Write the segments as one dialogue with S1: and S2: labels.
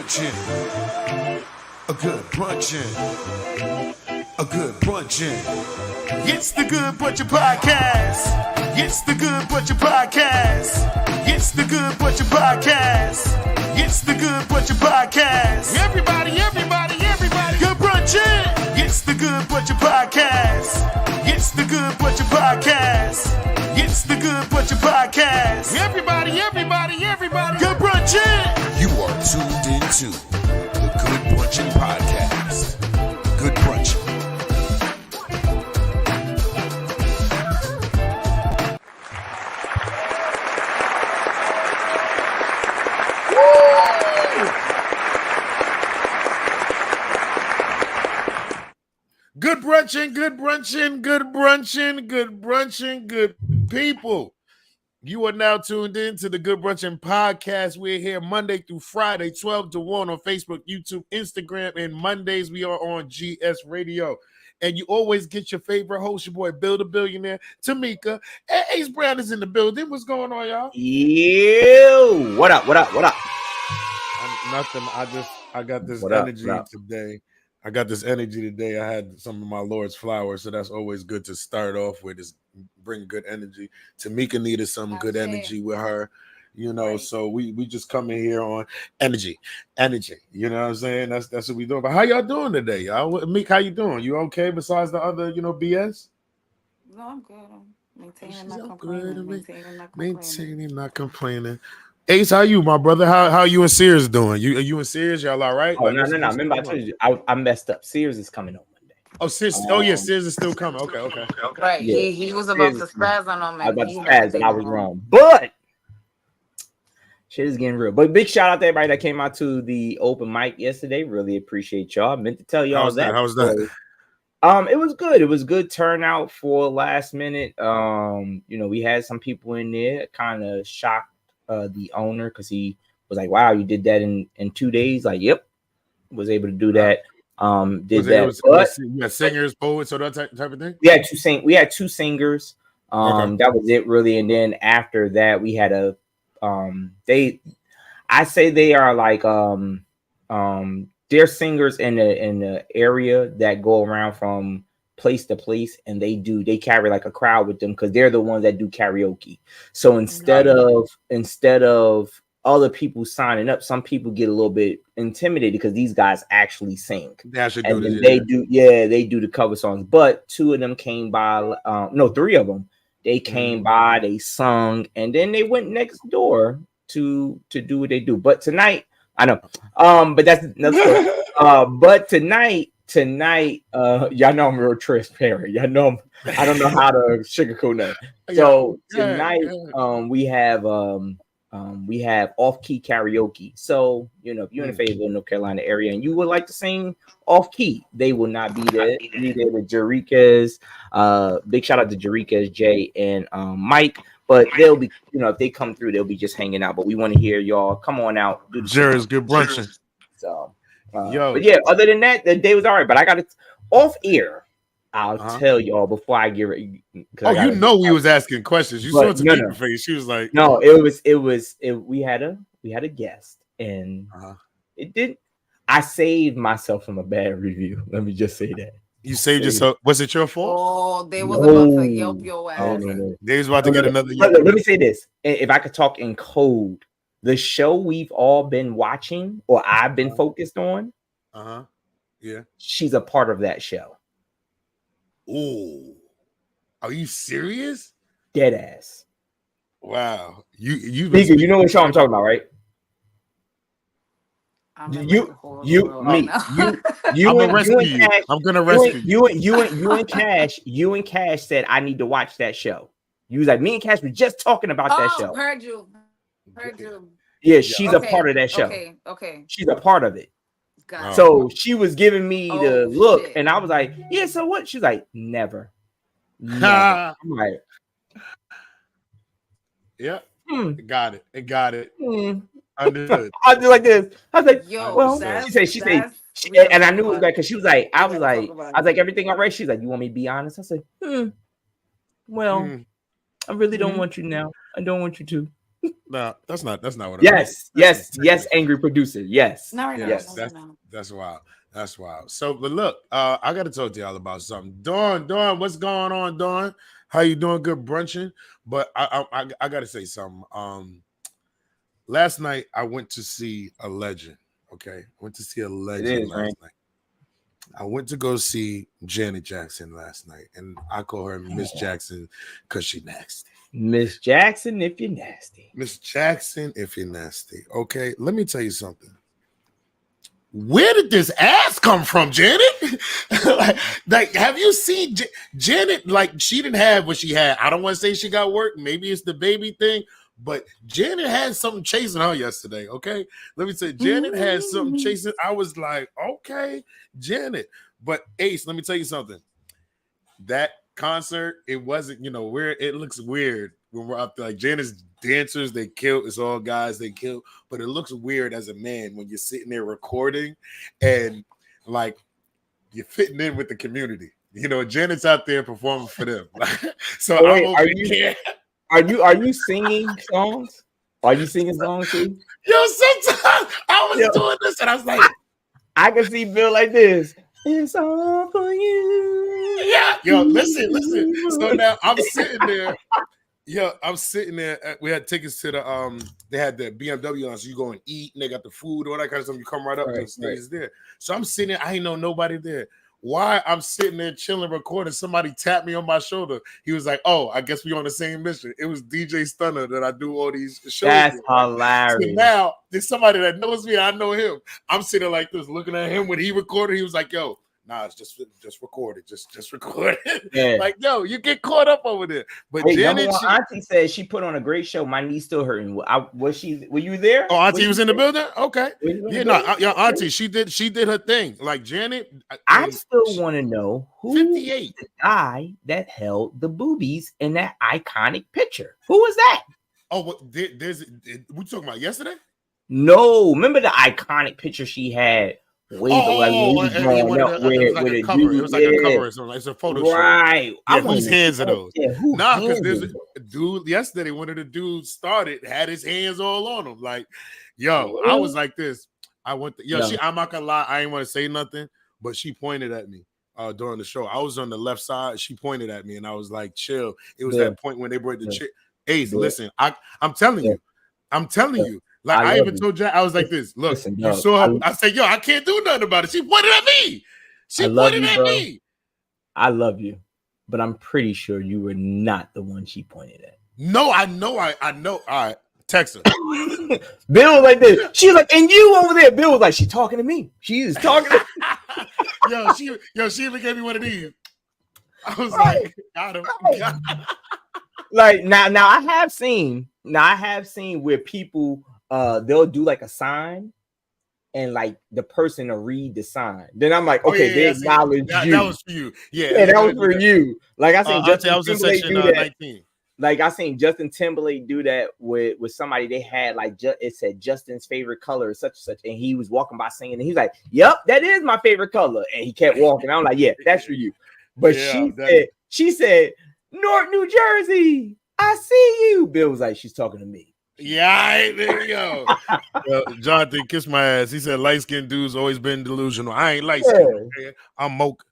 S1: brunchin', a good brunchin', a good brunchin'. It's the Good Butcher Podcast. It's the Good Butcher Podcast. It's the Good Butcher Podcast. It's the Good Butcher Podcast. Everybody, good brunchin'. It's the Good Butcher Podcast. It's the Good Butcher Podcast. It's the Good Butcher Podcast. Everybody, good brunchin'. You are tuned into the Good Brunchin' Podcast. Good brunchin'. Good brunchin', good brunchin', good brunchin', good brunchin', good people. You are now tuned in to the Good Brunchin' Podcast. We're here Monday through Friday, 12 to 1 on Facebook, YouTube, Instagram, and Mondays we are on GS Radio. And you always get your favorite host, your boy Bill the Billionaire, Tamika, and Ace Brown is in the building. What's going on, y'all?
S2: Yo, what up?
S1: Nothing. I got this energy today. I had some of my Lord's flowers, so that's always good to start off with. Is bring good energy. Tamika needed some good energy with her, you know. Right. So we just come in here on energy. You know what I'm saying? That's what we doing. But how y'all doing today, y'all? Meek, how you doing? You okay? Besides the other, BS?
S3: No, I'm good. Maintaining, not complaining.
S1: Ace, how you, my brother? How you and Sears doing? You and Sears, y'all all right?
S2: Oh, no. Remember I told you I messed up. Sears is coming on Monday.
S1: Oh, Sears. Sears is still coming. Okay.
S3: Right. Yeah. He was about to spaz on me.
S2: I was about to spaz, and I was wrong. But shit is getting real. But big shout out to everybody that came out to the open mic yesterday. Really appreciate y'all. Meant to tell y'all that.
S1: How was that?
S2: It was good. It was good turnout for last minute. We had some people in there kind of shocked the owner, because he was like, wow, you did that in 2 days. Like, yep, was able to do that.
S1: You had singers, poets, so that type of thing.
S2: We had two singers. That was it really. And then after that, we had I say they are like they're singers in the area that go around from place to place, and they carry like a crowd with them, because they're the ones that do karaoke. So instead of other people signing up, some people get a little bit intimidated because these guys actually sing. They do the cover songs. But two of them came by, three of them. They came by, they sung, and then they went next door to do what they do. But tonight, I know, but that's another story. But tonight, y'all know I'm real transparent. Y'all know I don't know how to sugarcoat that. So tonight, we have off-key karaoke. So if you're in the Fayetteville, North Carolina area, and you would like to sing off-key, they will not be there. Be there with Jerica's. Big shout out to Jerica's, Jay, and Mike. But they'll be, if they come through, they'll be just hanging out. But we want to hear y'all. Come on out.
S1: Jerry's good brunching.
S2: So. But yeah, other than that, the day was all right. But I got it off air. I'll tell y'all before I give it.
S1: We was asking questions. You saw Tamika's face. She was like,
S2: "No, it was. We had a guest, and it didn't. I saved myself from a bad review. Let me just say that.
S1: You saved yourself. Was it your fault?
S3: Oh, they was about to yelp your ass.
S1: No. They was about to get another.
S2: Let me say this. If I could talk in code. The show we've all been watching, or I've been focused on,
S1: yeah,
S2: she's a part of that show.
S1: Oh, are you serious?
S2: Dead ass.
S1: Wow, you
S2: know what show I'm talking about, right?
S1: I'm gonna rescue you.
S2: You and Cash said I need to watch that show. You was like, me and Cash were just talking about that show.
S3: Heard you.
S2: Yeah, she's a part of that show.
S3: Okay.
S2: She's a part of it. So she was giving me the look, and I was like, yeah, so what? She's like, never. I'm like,
S1: yeah, got it. Understood.
S2: I do like this. I was like, she said, and I knew it was like, because she was like, I was like, everything all right? She's like, you want me to be honest? I said, I really don't want you now. I don't want you to.
S1: No, that's not what
S2: Yes,
S1: I mean.
S2: yes, angry producer. Yes.
S3: No,
S2: Yes.
S1: That's wild. That's wild. So, but look, I got to talk to y'all about something. Dawn, what's going on, Dawn? How you doing? Good brunching. But I got to say something. Last night I went to see a legend. Okay, I went to see a legend last night. I went to go see Janet Jackson last night, and I call her Miss Jackson because she nasty.
S2: Miss Jackson, if you're nasty.
S1: Miss Jackson, if you're nasty. Okay, let me tell you something. Where did this ass come from, Janet? like, have you seen Janet? Like, she didn't have what she had. I don't want to say she got work. Maybe it's the baby thing, but Janet had something chasing her yesterday. Okay, let me say, Janet had something chasing. I was like, okay, Janet. But Ace, let me tell you something. That concert, it wasn't, weird. It looks weird when we're up there. Like Janet's dancers, they kill. It's all guys, they kill. But it looks weird as a man when you're sitting there recording and like you're fitting in with the community. Janet's out there performing for them. So
S2: wait,
S1: I'm over here.
S2: Are you singing songs? Are you singing songs too?
S1: Yo, sometimes I was doing this and I was like,
S2: I can see Bill like this. It's all for you.
S1: Yeah. Yo, listen. So now I'm sitting there. We had tickets to the they had the BMW on, so you go and eat, and they got the food, all that kind of stuff. You come right up to the stage there. So I'm sitting there, I ain't know nobody there. Why I'm sitting there chilling, recording, somebody tapped me on my shoulder. He was like, oh, I guess we on the same mission. It was DJ Stunner that I do all these shows.
S2: That's
S1: with.
S2: hilarious.
S1: So now there's somebody that knows me, I know him. I'm sitting like this, looking at him when he recorded. He was like, yo, nah, it's just recorded. Just record it. Yeah. Like, yo, you get caught up over there. But Janet,
S2: Auntie said she put on a great show. My knee's still hurting. Were you there?
S1: Oh, Auntie was in the building? Okay. Yeah, Auntie, she did her thing. Like Janet.
S2: I still want to know who
S1: 58.
S2: The guy that held the boobies in that iconic picture. Who was that?
S1: Oh, we talking about yesterday?
S2: No, remember the iconic picture she had. It was like a cover or something. It's a photo shoot. Right.
S1: Yeah, whose hands are those? Nah, because there's a dude yesterday, one of the dudes had his hands all on him. Like, yo, I was like this. I'm not gonna lie, I ain't want to say nothing, but she pointed at me during the show. I was on the left side, she pointed at me, and I was like, chill. It was that point when they brought the chick. Ace, listen, I'm telling you. Like I even told Jack, I was like this. Look, you saw her. I said, yo, I can't do nothing about it. She pointed at me. Me.
S2: I love you, but I'm pretty sure you were not the one she pointed at.
S1: No, I know. All right, text her.
S2: Bill was like this. She was like, and you over there. Bill was like, she talking to me. She is talking to
S1: me. She even gave me one of these. I was like, got him.
S2: Like now I have seen where people they'll do like a sign and like the person to read the sign. Then I'm like, okay, they acknowledge you.
S1: That was for you.
S2: Yeah, that was for you. Like I seen
S1: I was in section 19.
S2: Like I seen Justin Timberlake do that with somebody. They had like it said Justin's favorite color is such and such, and he was walking by singing, and he's like, "Yep, that is my favorite color," and he kept walking. I'm like, "Yeah, that's for you." But she said, "North New Jersey, I see you." Bill was like, "She's talking to me."
S1: Yeah, there you go. Jonathan, kiss my ass. He said, light-skinned dudes always been delusional. I ain't light-skinned. Yeah. I'm mocha.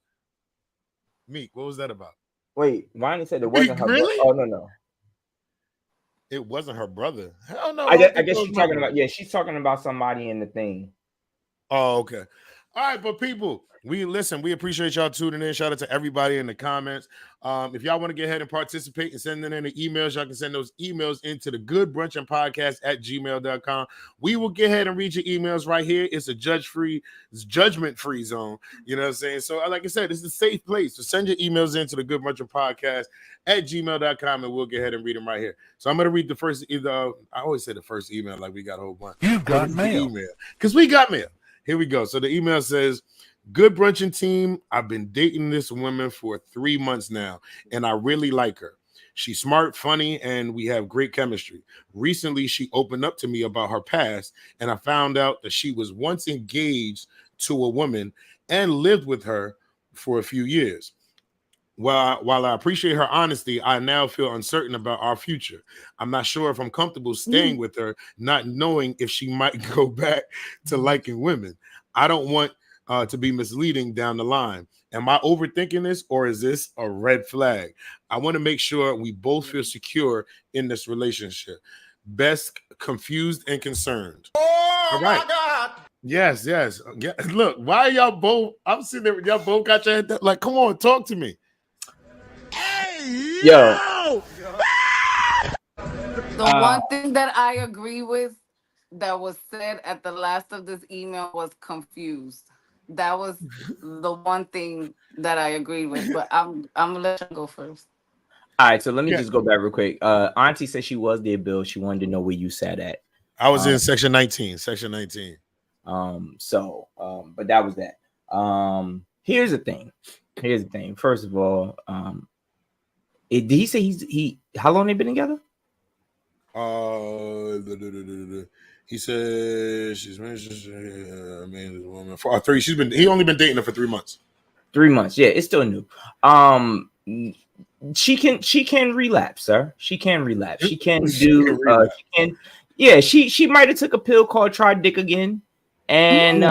S1: Meek, what was that about?
S2: Wait, Ronnie said it wasn't her
S1: really?
S2: brother. Oh, no.
S1: It wasn't her brother. Hell no.
S2: I guess she's talking about, she's talking about somebody in the thing.
S1: Oh, okay. All right, but people, we appreciate y'all tuning in. Shout out to everybody in the comments. If y'all want to get ahead and participate and send in the emails, y'all can send those emails into the goodbrunchinpodcast@gmail.com. We will get ahead and read your emails right here. It's a judgment-free zone. You know what I'm saying? So like I said, it's a safe place. So send your emails into the goodbrunchinpodcast@gmail.com and we'll get ahead and read them right here. So I'm going to read the first I always say the first email like we got a whole bunch.
S4: You got mail.
S1: Because we got mail. Here we go. So the email says, good brunching team. I've been dating this woman for 3 months now, and I really like her. She's smart, funny, and we have great chemistry. Recently, she opened up to me about her past, and I found out that she was once engaged to a woman and lived with her for a few years.
S4: while I appreciate her honesty, I now feel uncertain about our future. I'm not sure if I'm comfortable staying with her, not knowing if she might go back to liking women. I don't want to be misleading down the line. Am I overthinking this, or is this a red flag? I want to make sure we both feel secure in this relationship. Best, confused and concerned.
S1: Oh,
S4: All right.
S1: my God.
S4: Yes. Yeah. Look, why y'all both? I'm sitting there. Y'all both got your head like, come on, talk to me.
S1: Hey,
S2: Yo.
S3: The one thing that I agree with that was said at the last of this email was confused. That was the one thing that I agreed with. But I'm gonna let you go first.
S2: All right, so let me just go back real quick. Auntie said she was there, Bill. She wanted to know where you sat at.
S4: I was in section 19. Section 19.
S2: But that was that. Here's the thing. First of all, did he say he how long they been together?
S4: He said she's man, this woman for 3. He only been dating her for 3 months.
S2: 3 months, yeah, it's still new. She can relapse, sir. She can relapse. She can do. She might have took a pill called try dick again, and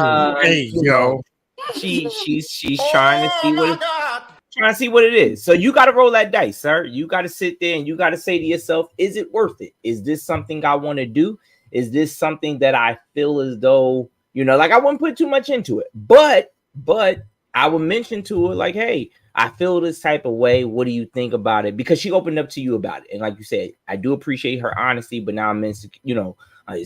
S2: she's trying to see what it is. So you got to roll that dice, sir. You got to sit there and you got to say to yourself, is it worth it? Is this something I want to do? Is this something that I feel as though, like I wouldn't put too much into it, but I would mention to her like, hey, I feel this type of way. What do you think about it? Because she opened up to you about it. And like you said, I do appreciate her honesty, but now I'm it's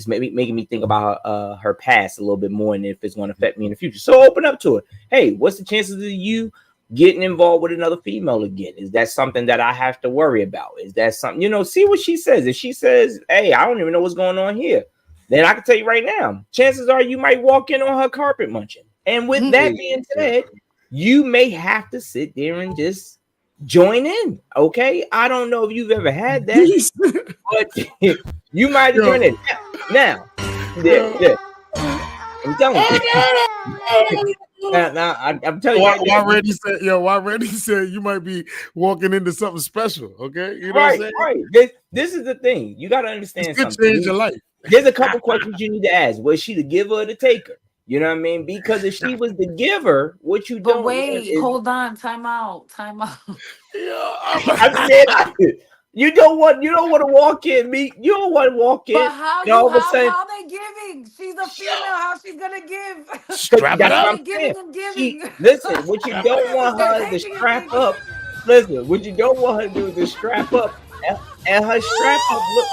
S2: making me think about her past a little bit more and if it's going to affect me in the future. So open up to it. Hey, what's the chances of you getting involved with another female again? Is that something that I have to worry about? Is that something, see what she says. If she says, hey, I don't even know what's going on here, then I can tell you right now, chances are you might walk in on her carpet munching. And with that being said, you may have to sit there and just join in. Okay. I don't know if you've ever had that, but you might have joined in. Now, I'm telling you. Now, I'm telling you.
S4: Why Randy said you might be walking into something special. Okay. You know what I'm saying?
S2: Right. This is the thing. You got to understand something.
S4: Change your life.
S2: There's a couple questions you need to ask. Was she the giver or the taker? You know what I mean? Because if she was the giver, what you don't
S3: hold on, time out.
S2: You don't want to walk in. You don't want to walk in.
S3: But how they giving? She's a female. How she's gonna give?
S4: Strap it up.
S3: Giving.
S2: Listen, what you don't want her to strap up. Listen, what you don't want her to do is to strap up, and her strap up look.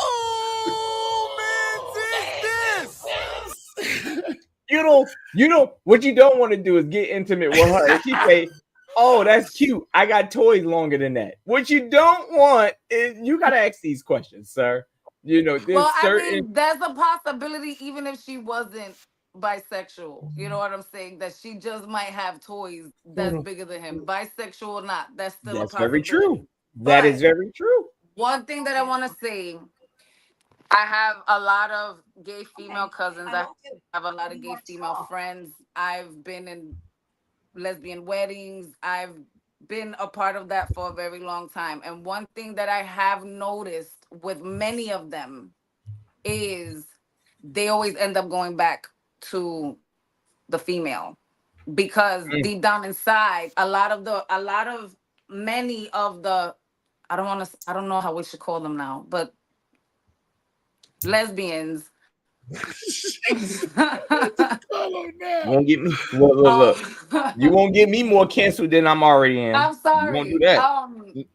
S2: You know what you don't want to do is get intimate with her. And she say, "Oh, that's cute. I got toys longer than that." What you don't want is you got to ask these questions, sir. There's
S3: there's a possibility, even if she wasn't bisexual. You know what I'm saying? That she just might have toys that's bigger than him. Bisexual or not, that's still a possibility.
S2: Very true. That is very true.
S3: One thing that I want to say. I have a lot of gay female cousins. I have a lot of gay female friends. I've been in lesbian weddings. I've been a part of that for a very long time. And one thing that I have noticed with many of them is they always end up going back to the female because deep down inside, many of the, I don't know how we should call them now, but lesbians.
S2: Won't get me. Look. You won't get me more canceled than I'm already in.
S3: I'm sorry.
S2: You won't do that.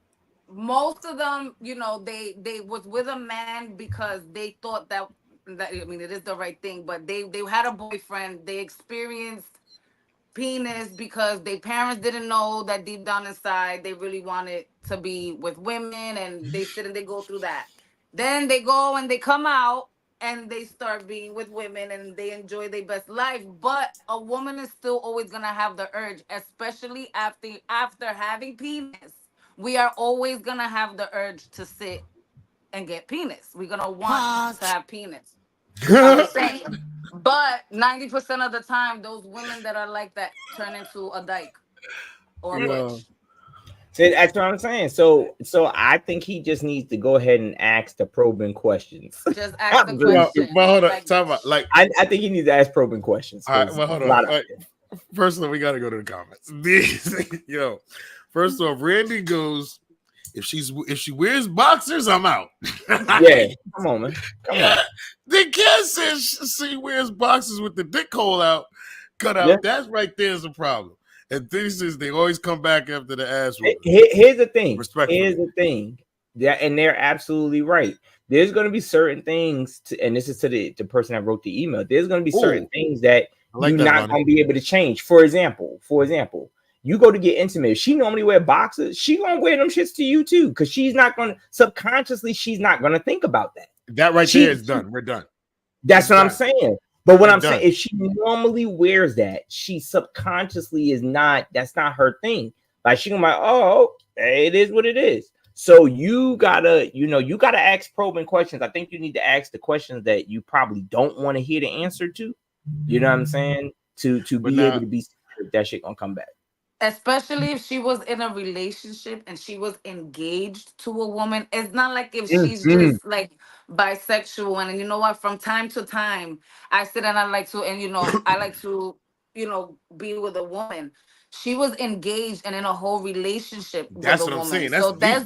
S3: Most of them, they was with a man because they thought that it is the right thing, but they had a boyfriend. They experienced penis because their parents didn't know that deep down inside they really wanted to be with women, and they go through that. Then they go and they come out and they start being with women and they enjoy their best life. But a woman is still always gonna have the urge, especially after having penis. We are always gonna have the urge to sit and get penis. We're gonna want to have penis. I'm saying. But 90% of the time, those women that are like that turn into a dyke or a bitch.
S2: So that's what I'm saying. So I think he just needs to go ahead and ask the probing questions.
S3: Just ask the
S4: Well,
S3: question.
S4: hold on,
S3: Like,
S4: talk about like.
S2: I think he needs to ask probing questions.
S4: All right, well, hold on. First of all, we gotta go to the comments. Yo, first off, Randy goes, if she wears boxers, I'm out.
S2: Yeah, come on, man. Come on.
S4: The kid says she wears boxers with the dick hole out, cut out.
S2: Yeah.
S4: That's right there is a problem. And this is they always come back after the ass whooping.
S2: Here's the thing.
S4: Respectfully.
S2: Here's the thing. Yeah, and they're absolutely right. There's going to be certain things, and this is to the person that wrote the email. There's going to be certain things that you're not going to be able to change. For example, you go to get intimate. If she normally wear boxers, she gonna wear them shits to you too, because she's not gonna subconsciously. She's not gonna think about that.
S4: That right there is done. We're done.
S2: That's what I'm saying. But what I'm saying, if she normally wears that, she subconsciously is not. That's not her thing. Like she gonna be like, oh, it is what it is. So you gotta ask probing questions. I think you need to ask the questions that you probably don't want to hear the answer to. You know what I'm saying? To be able to be sure that shit gonna come back.
S3: Especially if she was in a relationship and she was engaged to a woman. It's not like if she's just like bisexual. And you know what? From time to time, I sit and I like to, and I like to, be with a woman. She was engaged and in a whole relationship with a woman. Saying. So that's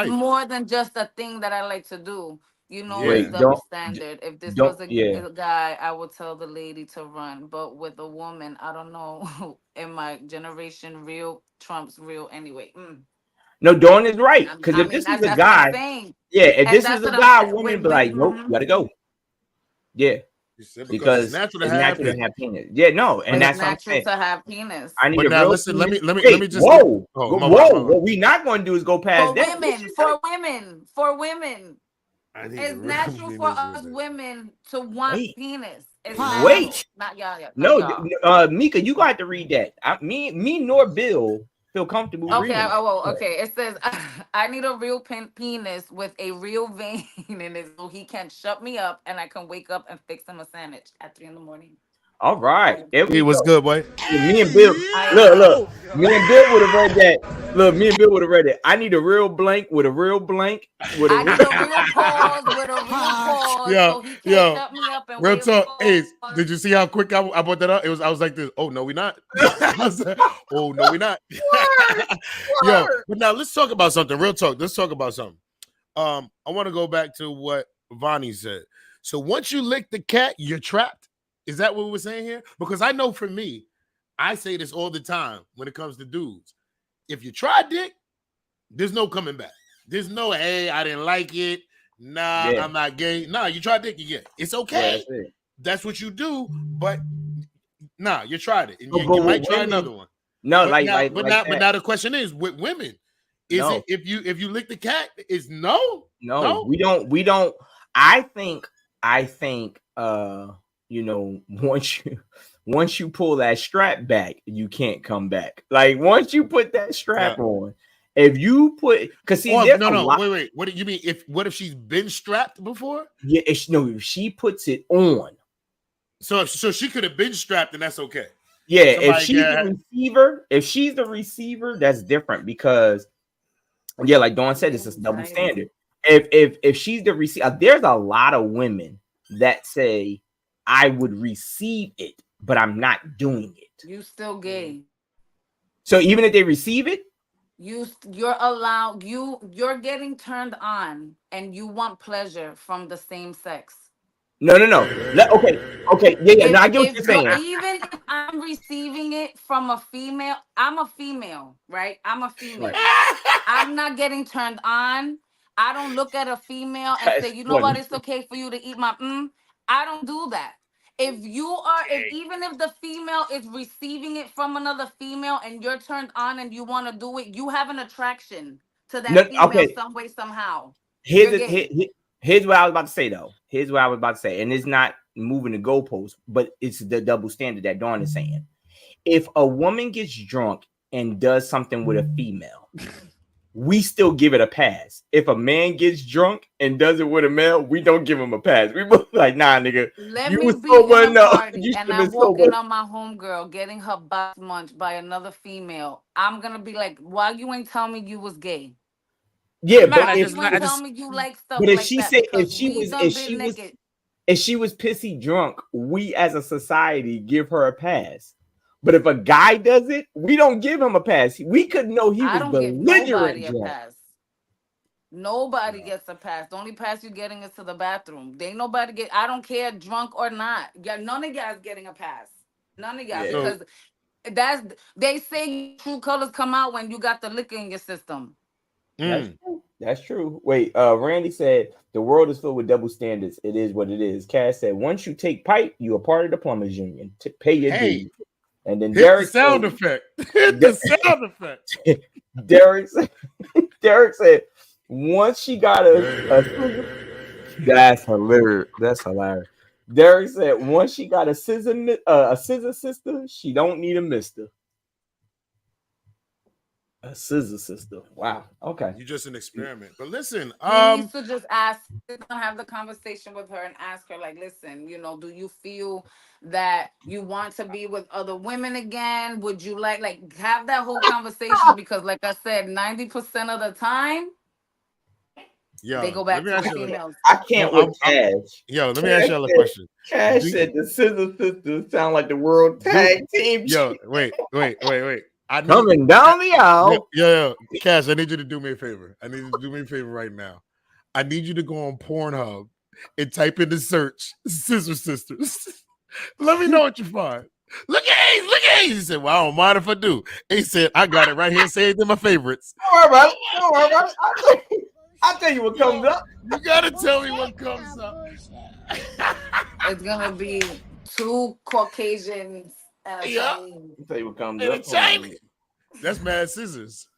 S3: more than just a thing that I like to do. It's double standard. If this was a guy, I would tell the lady to run. But with a woman, I don't know. In my generation, real trumps real anyway.
S2: No, Dawn is right. Because if this is a guy, if this is a guy, woman be like, nope, you gotta go. Yeah. Because it's natural to have penis. Yeah, no, and that's
S3: natural to have penis.
S2: I need
S4: to
S2: now
S4: listen. Let me just.
S2: Whoa. What we not going to do is go past that.
S3: For women. It's natural for us women to want penis.
S2: Wait. Not y'all. No, Mika, you got to read that. Me nor Bill feel comfortable reading.
S3: Okay. It says, I need a real penis with a real vein in it so he can shut me up and I can wake up and fix him a sandwich at 3 a.m.
S2: All right.
S4: He was good, boy.
S2: Me and Bill, look. Me and Bill would have read that. Look, me and Bill would have read it. I need a real blank with a real blank.
S3: I need a real pause with a real pause. So he can shut me up and
S4: real talk. Ace, did you see how quick I brought that up? I was like this. Oh no, we not. Oh no, we not. Yo, but now let's talk about something. Real talk. Let's talk about something. I want to go back to what Vonnie said. So once you lick the cat, you're trapped. Is that what we're saying here? Because I know for me, I say this all the time when it comes to dudes. If you try dick, there's no coming back. There's no, hey, I didn't like it. Nah, I'm not gay. Nah, you try dick, you get it. It's okay. Yeah, that's what you do. But nah, you tried it. And you might try another one.
S2: No,
S4: but now the question is with women, is it if you lick the cat, is no?
S2: No, we don't. I think once you pull that strap back, you can't come back. Like once you put that strap on, if you put, because see,
S4: wait. What do you mean? What if she's been strapped before?
S2: Yeah, if she puts it on.
S4: So she could have been strapped, and that's okay.
S2: Yeah, if she's the receiver, that's different because, like Dawn said, it's a double standard. If she's the receiver, there's a lot of women that say, I would receive it, but I'm not doing it.
S3: You still gay.
S2: So even if they receive it,
S3: you're allowed. You're getting turned on, and you want pleasure from the same sex.
S2: No. Okay. Yeah. No, I get what you're saying.
S3: Even if I'm receiving it from a female, I'm a female, right? I'm a female. Right. I'm not getting turned on. I don't look at a female and say, you know what? It's okay for you to eat my. I don't do that. If even if the female is receiving it from another female and you're turned on and you want to do it, you have an attraction to that female some way, somehow.
S2: Here's what I was about to say, though. Here's what I was about to say. And it's not moving the goalpost, but it's the double standard that Dawn is saying. If a woman gets drunk and does something with a female, we still give it a pass. If a man gets drunk and does it with a male, we don't give him a pass. We both like, nah, nigga.
S3: Let
S2: You
S3: me
S2: was
S3: be
S2: sober
S3: in a
S2: enough.
S3: party
S2: You
S3: and
S2: should
S3: I'm
S2: have been sober.
S3: walking on my homegirl getting her box munched by another female. I'm gonna be like, why you ain't tell me you was gay?
S2: Yeah,
S4: Nah,
S2: but
S3: Why
S2: if
S3: you ain't tell me you like stuff
S2: but if
S3: like
S2: she
S3: that?
S2: said
S3: Because we done been naked.
S2: if she was pissy drunk, we as a society give her a pass. But if a guy does it, we don't give him a pass. We could know he
S3: I
S2: was
S3: don't give
S2: belligerent
S3: nobody a
S2: drunk.
S3: pass. Nobody gets a pass. The only pass you getting is to the bathroom. They ain't nobody get. I don't care, drunk or not. Yeah, none of y'all's getting a pass. None of y'all,
S2: Yeah.
S3: because that's they say true colors come out when you got the liquor in your system.
S2: That's true. That's true. Wait, Randy said the world is filled with double standards. It is what it is. Cass said once you take pipe, you are part of the plumbers union. Pay your dues. And then
S4: Hit
S2: Derek
S4: the sound
S2: said,
S4: effect. Hit the sound effect.
S2: Derek said once she got that's hilarious. That's hilarious. Derek said once she got a scissor sister, she don't need a mister. A scissor sister. Wow. Okay.
S4: You're just an experiment. But listen,
S3: He needs to just have the conversation with her and ask her, like, listen, you know, do you feel that you want to be with other women again? Would you like have that whole conversation? Because, like I said, 90% of the time, they go back to the females.
S2: I can't with Cash.
S4: Let me ask y'all a question.
S2: Cash said the scissor sisters sound like the world tag team.
S4: Wait.
S2: Coming down the aisle.
S4: Yeah. Cash, I need you to do me a favor. Right now. I need you to go on Pornhub and type in the search Scissor Sisters. Let me know what you find. Look at Ace. He said, well, I don't mind if I do. Ace said, I got it right here, saved in my favorites.
S2: Don't worry about it. I'll tell you what comes up.
S4: You gotta tell me what comes up.
S3: It's gonna be two Caucasians and a Chinese.
S2: I'll tell you what comes up.
S4: That's Mad Scissors.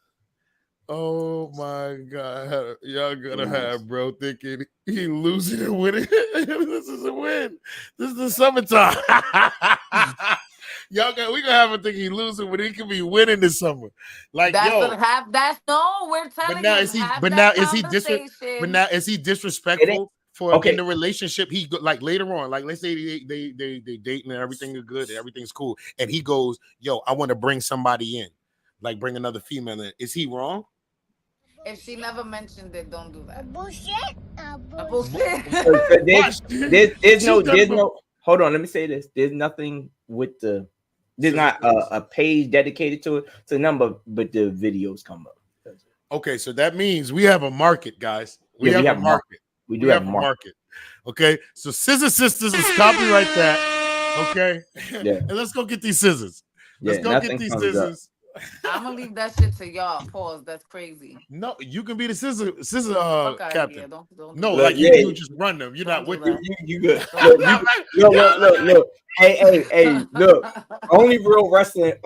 S4: Oh my God. Y'all gonna have bro thinking he losing and winning. This is a win. This is the summertime. We gonna have him think he losing when he could be winning this summer. Like
S3: we're
S4: But
S3: telling
S4: now
S3: you.
S4: Is he disrespectful in the relationship? He like later on, like let's say they dating and everything is good and everything's cool, and he goes, "Yo, I want to bring somebody in, like bring another female in." Is he wrong?
S3: If she never mentioned it, don't do that. Bullshit.
S2: There's no. Hold on, let me say this. There's nothing with the. There's not a page dedicated to it. It's a number, but the videos come up.
S4: Okay, so that means we have a market, guys. We have a market.
S2: We do have a market.
S4: Okay, so Scissor Sisters is copyright that. Okay, and let's go get these scissors. Let's go get these scissors.
S3: I'm gonna leave that shit to y'all. Pause. That's crazy.
S4: No, you can be the scissor captain.
S3: No,
S4: like you just run them. You're not with them.
S2: You good. Look. Hey, look. Only real wrestling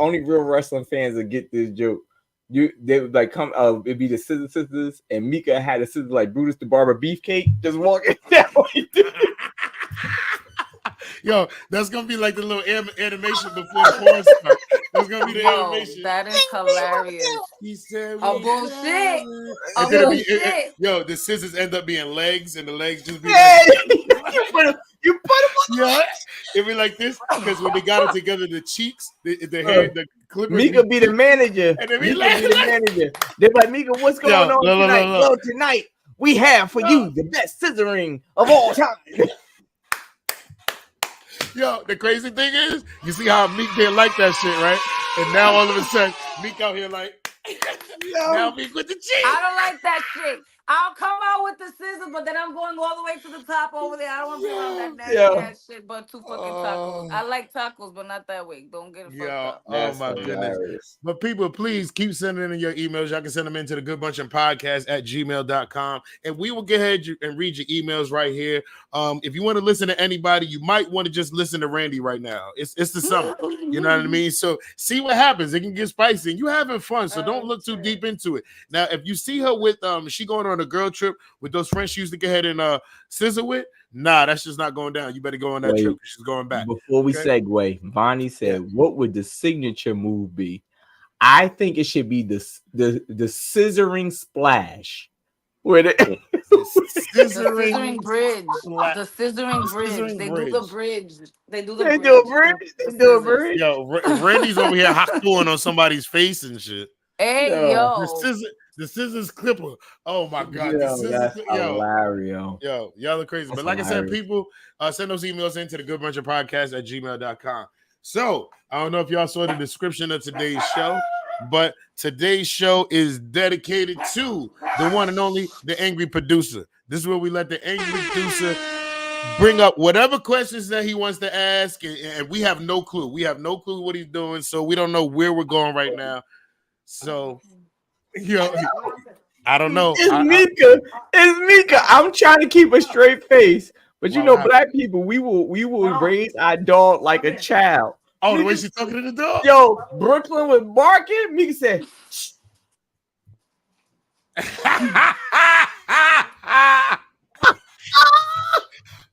S2: fans will get this joke. They would like come it'd be the Scissor Sisters, and Mika had a scissor like Brutus the Barber Beefcake just walking down.
S4: Yo, that's gonna be like the little animation before the chorus starts. That's gonna be the animation.
S3: That is hilarious.
S4: He said,
S3: bullshit.
S4: The scissors end up being legs, and the legs just be.
S2: You put them on.
S4: Yeah, it'd be like this because when they got it together, the cheeks, the hair, the clippers.
S2: Mika be the manager.
S4: And then be the
S2: manager. They're like, Mika, what's going on tonight? Well, tonight we have for you the best scissoring of all time.
S4: Yo, the crazy thing is, you see how Meek didn't like that shit, right? And now all of a sudden, Meek out here like, now Meek with the cheese.
S3: I don't like that shit. I'll come out with the scissors, but then I'm going all the way to the top over there. I don't want to be around that nasty ass shit, but two fucking tacos. I like tacos, but not that way. Don't get it fucked up.
S4: Oh my goodness. But people, please keep sending in your emails. Y'all can send them into the Good Brunchin Podcast at gmail.com. And we will go ahead and read your emails right here. If you want to listen to anybody, you might want to just listen to Randy right now. It's the summer. You know what I mean? So see what happens. It can get spicy. And you having fun, so don't look too deep into it. Now, if you see her with she going on a girl trip with those friends she used to get ahead and scissor with, nah, that's just not going down. You better go on that trip. She's going back.
S2: Before we segue, Bonnie said, what would the signature move be? I think it should be the scissoring splash. Where the
S3: The
S4: Scissoring
S3: scissoring bridge.
S4: splat-
S3: The scissoring bridge.
S4: scissoring
S3: They do
S4: bridge.
S3: the bridge. They do the
S2: they
S3: bridge.
S2: do a bridge.
S3: The
S2: They do a
S3: scissors.
S2: bridge.
S4: Yo, Randy's over here hot doing on somebody's face and shit.
S3: Hey,
S2: Yo.
S3: yo.
S4: The scissors clipper. Oh my god, the
S2: Yo,
S4: scissors.
S2: that's
S4: Yo,
S2: hilarious.
S4: y'all are crazy.
S2: That's
S4: But like I said,
S2: hilarious.
S4: people send those emails into the goodbrunchinpodcast@gmail.com. So I don't know if y'all saw the description of today's show, but today's show is dedicated to the one and only the angry producer. This is where we let the angry producer bring up whatever questions that he wants to ask, and we have no clue. We have no clue what he's doing, so we don't know where we're going right now. So, I don't know.
S2: It's Mika. It's Mika. I'm trying to keep a straight face, but you know, black people, we will raise our dog like a child.
S4: Oh, the way she's talking to the dog.
S2: Yo, Brooklyn was barking. Mika said, "Shh."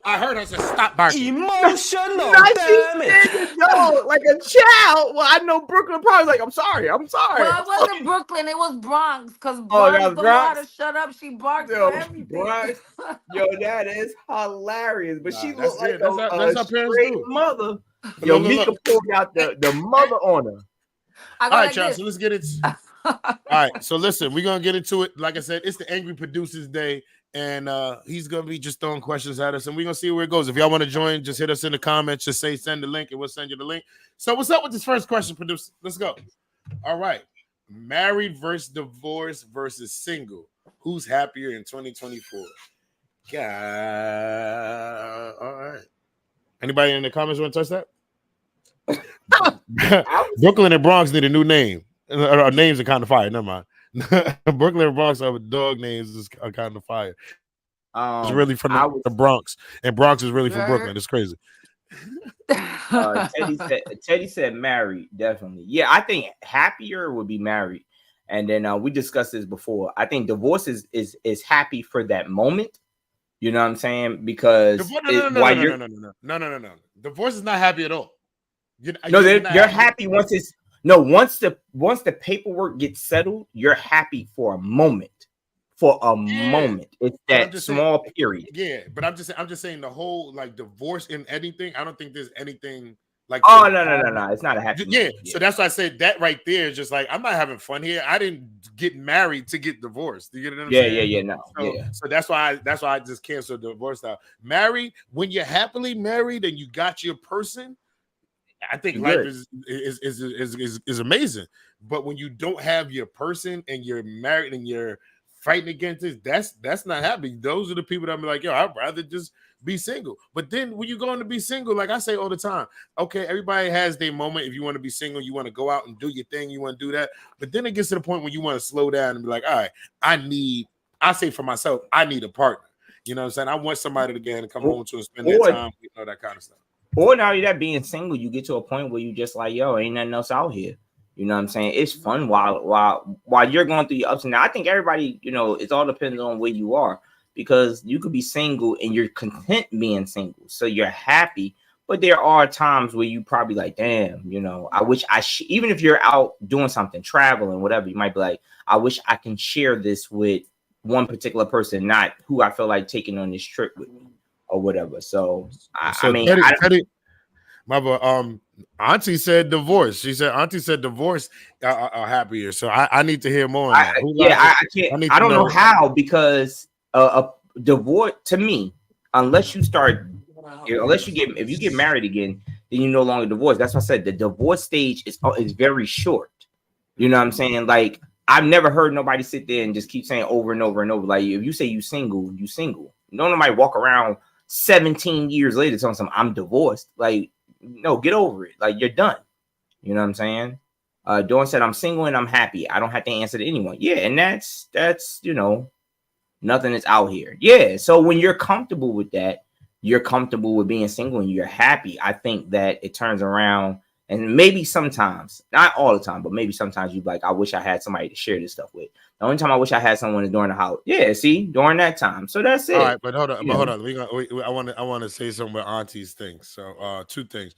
S4: I heard her say, "Stop barking."
S5: Emotional
S2: Like
S5: damage.
S2: yo, like a child. Well, I know Brooklyn probably like, I'm sorry.
S3: Well, it wasn't Brooklyn. It was Bronx. Because
S2: that
S3: Bronx
S2: was
S3: don't know how to shut up. She barks
S2: Yo,
S3: for everything.
S2: Bronx. Yo, that is hilarious. But she
S4: that's
S2: looked like
S4: it. That's how parents
S2: straight
S4: do.
S2: mother. Yo,
S4: Look.
S2: Mika pulled out the mother on her.
S3: I
S4: All
S3: go
S4: right,
S3: like
S4: y'all.
S3: this.
S4: So let's get it. All right. So listen, we're gonna get into it. Like I said, it's the Angry Producers Day, and he's gonna be just throwing questions at us, and we're gonna see where it goes. If y'all want to join, just hit us in the comments. Just say send the link, and we'll send you the link. So what's up with this first question, producer? Let's go. All right. Married versus divorced versus single. Who's happier in 2024? God. All right. Anybody in the comments want to touch that? Brooklyn and Bronx need a new name. Our names are kind of fire. Never mind. Brooklyn and Bronx are dog names are kind of fire. It's really from the Bronx, and Bronx is really from Brooklyn. It's crazy.
S2: Teddy said married, definitely. Yeah, I think happier would be married. And then we discussed this before. I think divorce is happy for that moment. You know what I'm saying? Because
S4: no. Divorce is not happy at all.
S2: You're happy once it's once the paperwork gets settled, you're happy for a moment. For a moment. It's that small period.
S4: Yeah, but I'm just saying the whole like divorce in anything. I don't think there's anything like
S2: no. It's not a happy moment.
S4: So that's why I said that right there is just like I'm not having fun here. I didn't get married to get divorced. You get what I'm saying? So that's why I just canceled the divorce out. Married, when you're happily married and you got your person, I think life is amazing. But when you don't have your person and you're married and you're fighting against it, that's not happy. Those are the people that I'm like, yo, I'd rather just be single. But then when you're going to be single, like I say all the time, okay, everybody has their moment. If you want to be single, you want to go out and do your thing, you want to do that. But then it gets to the point when you want to slow down and be like, all right, I say for myself, I need a partner. You know what I'm saying? I want somebody to come home to and spend their time, that kind of stuff.
S2: Or now that being single, you get to a point where you just like, yo, ain't nothing else out here. You know what I'm saying? It's fun while you're going through your ups and downs. I think everybody, it all depends on where you are, because you could be single and you're content being single. So you're happy. But there are times where you probably like, damn, I wish even if you're out doing something, traveling, whatever, you might be like, I wish I can share this with one particular person, not who I feel like taking on this trip with me or whatever. So
S4: Auntie said divorce. She said Auntie said divorce are happier. So I need to hear more on that.
S2: I can't. I don't know how, because a divorce to me, unless you get married again, then you're no longer divorced. That's why I said the divorce stage is very short. You know what I'm saying? Like, I've never heard nobody sit there and just keep saying over and over and over. Like, if you say you single, you single. Nobody walk around 17 years later telling some I'm divorced. Like, no, get over it. Like, you're done. You know what I'm saying? Dawn said I'm single and I'm happy. I don't have to answer to anyone. Yeah, and that's nothing is out here. Yeah. So when you're comfortable with that, you're comfortable with being single and you're happy. I think that it turns around And maybe sometimes, not all the time, but maybe sometimes you like, I wish I had somebody to share this stuff with. The only time I wish I had someone is during the holiday. Yeah, see, during that time. So that's it.
S4: All right, but hold on,
S2: You
S4: hold
S2: know.
S4: on. I want to say something about Auntie's thing. So, two things.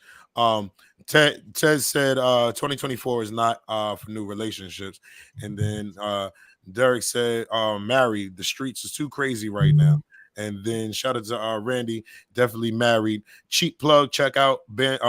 S4: Ted said 2024 is not for new relationships, and then Derek said married. The streets is too crazy right now. And then shout out to Randy, definitely married. Cheap plug, check out Band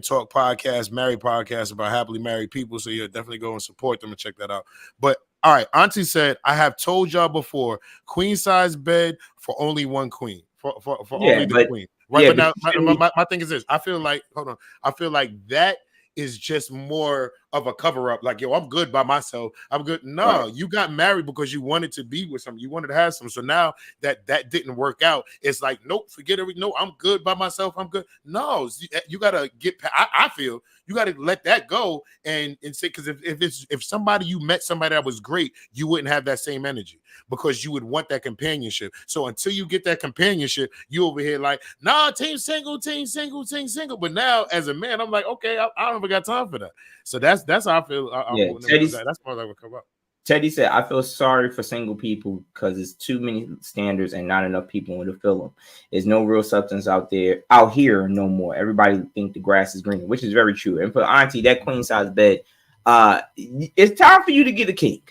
S4: Talk podcast, married podcast about happily married people. So yeah, definitely go and support them and check that out. But all right, Auntie said, I have told y'all before, queen size bed for only one queen, for only the queen. Right,
S2: yeah,
S4: but now my thing is this. I feel like, hold on, I feel like that is just more of a cover up. Like, yo, I'm good by myself. I'm good. No, right. You got married because you wanted to be with something. You wanted to have some. So now that didn't work out, it's like, nope, forget everything. No, I'm good by myself. I'm good. No, you gotta get. I feel you gotta let that go and say, because if somebody you met somebody that was great, you wouldn't have that same energy because you would want that companionship. So until you get that companionship, you over here like, nah, team single. But now as a man, I'm like, okay, I don't even got time for that. So that's how I feel. That's why I would come up.
S2: Teddy said, I feel sorry for single people because it's too many standards and not enough people to fill them. There's no real substance out here no more. Everybody think the grass is green, which is very true. And for Auntie, that queen size bed, it's time for you to get a king.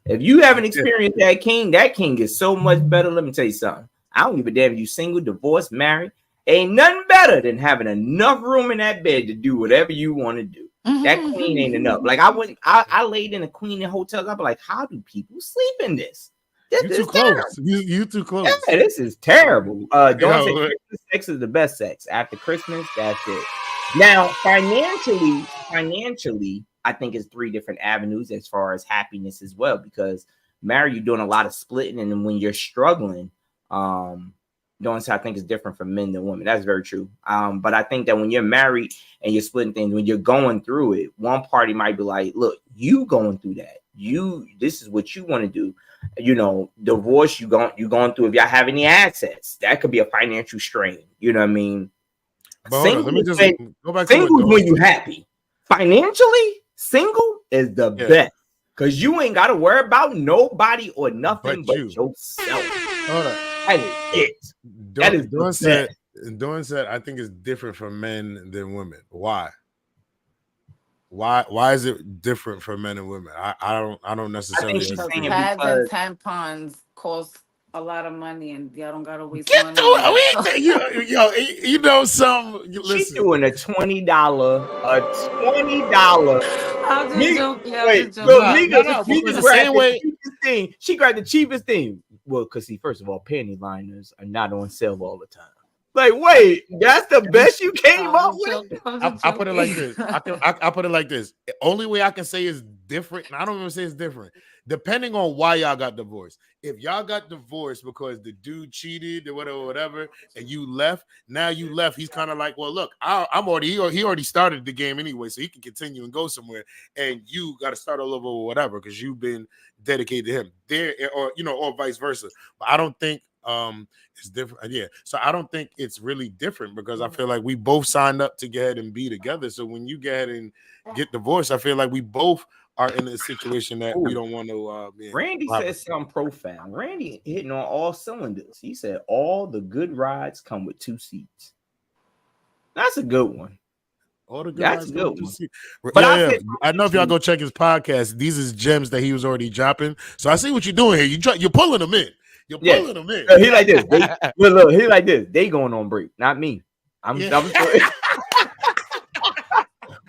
S2: If you haven't experienced that king is so much better. Let me tell you something. I don't give a damn if you single, divorced, married. Ain't nothing better than having enough room in that bed to do whatever you want to do. That queen ain't enough. Like I laid in a queen in hotels. I'd be like, how do people sleep in this? This
S4: you too close. You too close.
S2: Yeah, this is terrible. Don't say Christmas sex is the best sex. After Christmas, that's it. Now, financially, I think it's three different avenues as far as happiness as well. Because married, you're doing a lot of splitting, and then when you're struggling, doing so I think is different for men than women. That's very true. But I think that when you're married and you're splitting things, when you're going through it, one party might be like, look, you going through that. This is what you want to do. You know, divorce, you going through if y'all have any assets. That could be a financial strain. You know what I mean?
S4: But hold on, let me just go back to
S2: single when you happy. Financially, single is the best. Because you ain't got to worry about nobody or nothing but yourself.
S4: Hold on.
S2: That is it. That is
S4: Dawn said, I think it's different for men than women. Why? Why is it different for men and women? I don't necessarily.
S3: Pads and tampons cost a lot of money, and y'all don't gotta waste money.
S4: You know something.
S2: She's doing a $20.
S3: I'll just joke.
S2: The same way. She grabbed the cheapest thing. Well, because first of all, panty liners are not on sale all the time. Like, wait, that's the best you came up with?
S4: I put it like this. I put it like this. The only way I can say is different, and I don't even say it's different, depending on why y'all got divorced. If y'all got divorced because the dude cheated or whatever, and you left, now you left, he's kind of like, well, look, he already started the game anyway, so he can continue and go somewhere, and you got to start all over or whatever because you've been dedicated to him there, or vice versa. But I don't think it's different. Yeah, so I don't think it's really different because I feel like we both signed up to get ahead and be together. So when you get ahead and get divorced, I feel like we both are in a situation that we don't want to.
S2: Randy said something profound. Randy hitting on all cylinders. He said all the good rides come with 2 seats. That's a good one.
S4: All the good
S2: That's
S4: rides
S2: a good
S4: come with 2 seats.
S2: But
S4: I know if y'all go check his podcast, these is gems that he was already dropping. So I see what you're doing here. You're pulling them in. You're pulling them in.
S2: He like this. Look, he like this. They going on break, not me. I'm